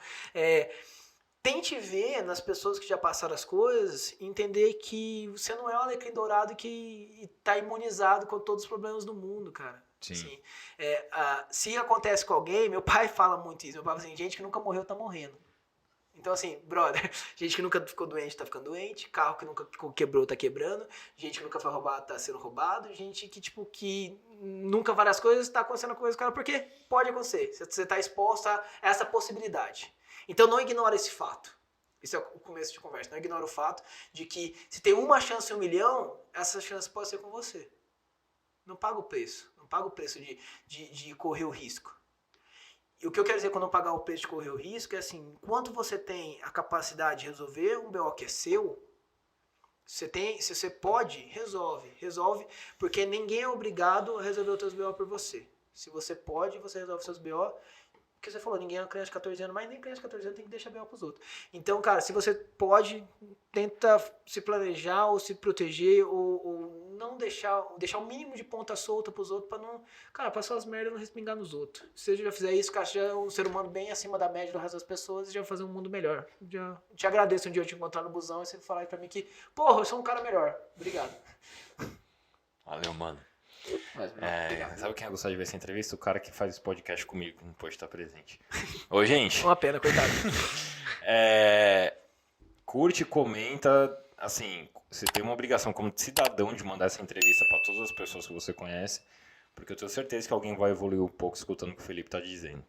tente ver nas pessoas que já passaram as coisas, entender que você não é um alecrim dourado que tá imunizado com todos os problemas do mundo, cara. Sim. Assim, se acontece com alguém, meu pai fala muito isso, meu pai fala assim, gente que nunca morreu tá morrendo. Então, assim, brother, gente que nunca ficou doente tá ficando doente, carro que nunca quebrou tá quebrando, gente que nunca foi roubado tá sendo roubado, gente que, tipo, que nunca várias coisas tá acontecendo com coisa, cara, porque pode acontecer, você tá exposto a essa possibilidade. Então, não ignora esse fato. Esse é o começo de conversa. Não ignora o fato de que se tem uma chance em 1 milhão, essa chance pode ser com você. Não paga o preço. Não paga o preço de correr o risco. E o que eu quero dizer quando não pagar o preço de correr o risco é assim, enquanto você tem a capacidade de resolver um BO que é seu, se você pode, resolve. Resolve, porque ninguém é obrigado a resolver os seus BO por você. Se você pode, você resolve seus BO. Porque você falou, ninguém é uma criança de 14 anos, mas nem criança de 14 anos tem que deixar BO pros outros. Então, cara, se você pode, tenta se planejar ou se proteger ou não deixar o mínimo de ponta solta pros outros pra não, cara, passar as merdas e não respingar nos outros. Se você já fizer isso, cara, já é um ser humano bem acima da média do resto das pessoas e já vai fazer um mundo melhor. Já te agradeço um dia eu te encontrar no busão e você falar pra mim que, porra, eu sou um cara melhor. Obrigado. Valeu, mano. Sabe quem ia gostar de ver essa entrevista? O cara que faz esse podcast comigo, não pode estar presente. Ô, gente. Uma pena, coitado. Curte, comenta. Assim, você tem uma obrigação como cidadão de mandar essa entrevista para todas as pessoas que você conhece. Porque eu tenho certeza que alguém vai evoluir um pouco escutando o que o Felipe tá dizendo.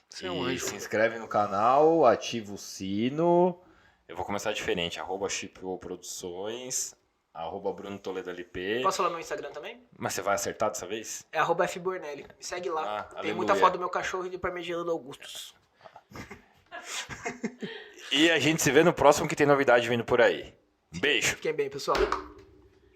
Você é um anjo. Se inscreve no canal, ativa o sino. Eu vou começar diferente. @ChipOProduções, @Bruno Toledo LP. Posso falar meu Instagram também? Mas você vai acertar dessa vez? É @FBornelli. Me segue lá. Tem aleluia. muita foto do meu cachorro e do Parmegiano Augustus. E a gente se vê no próximo que tem novidade vindo por aí. Beijo. Fiquem bem, pessoal.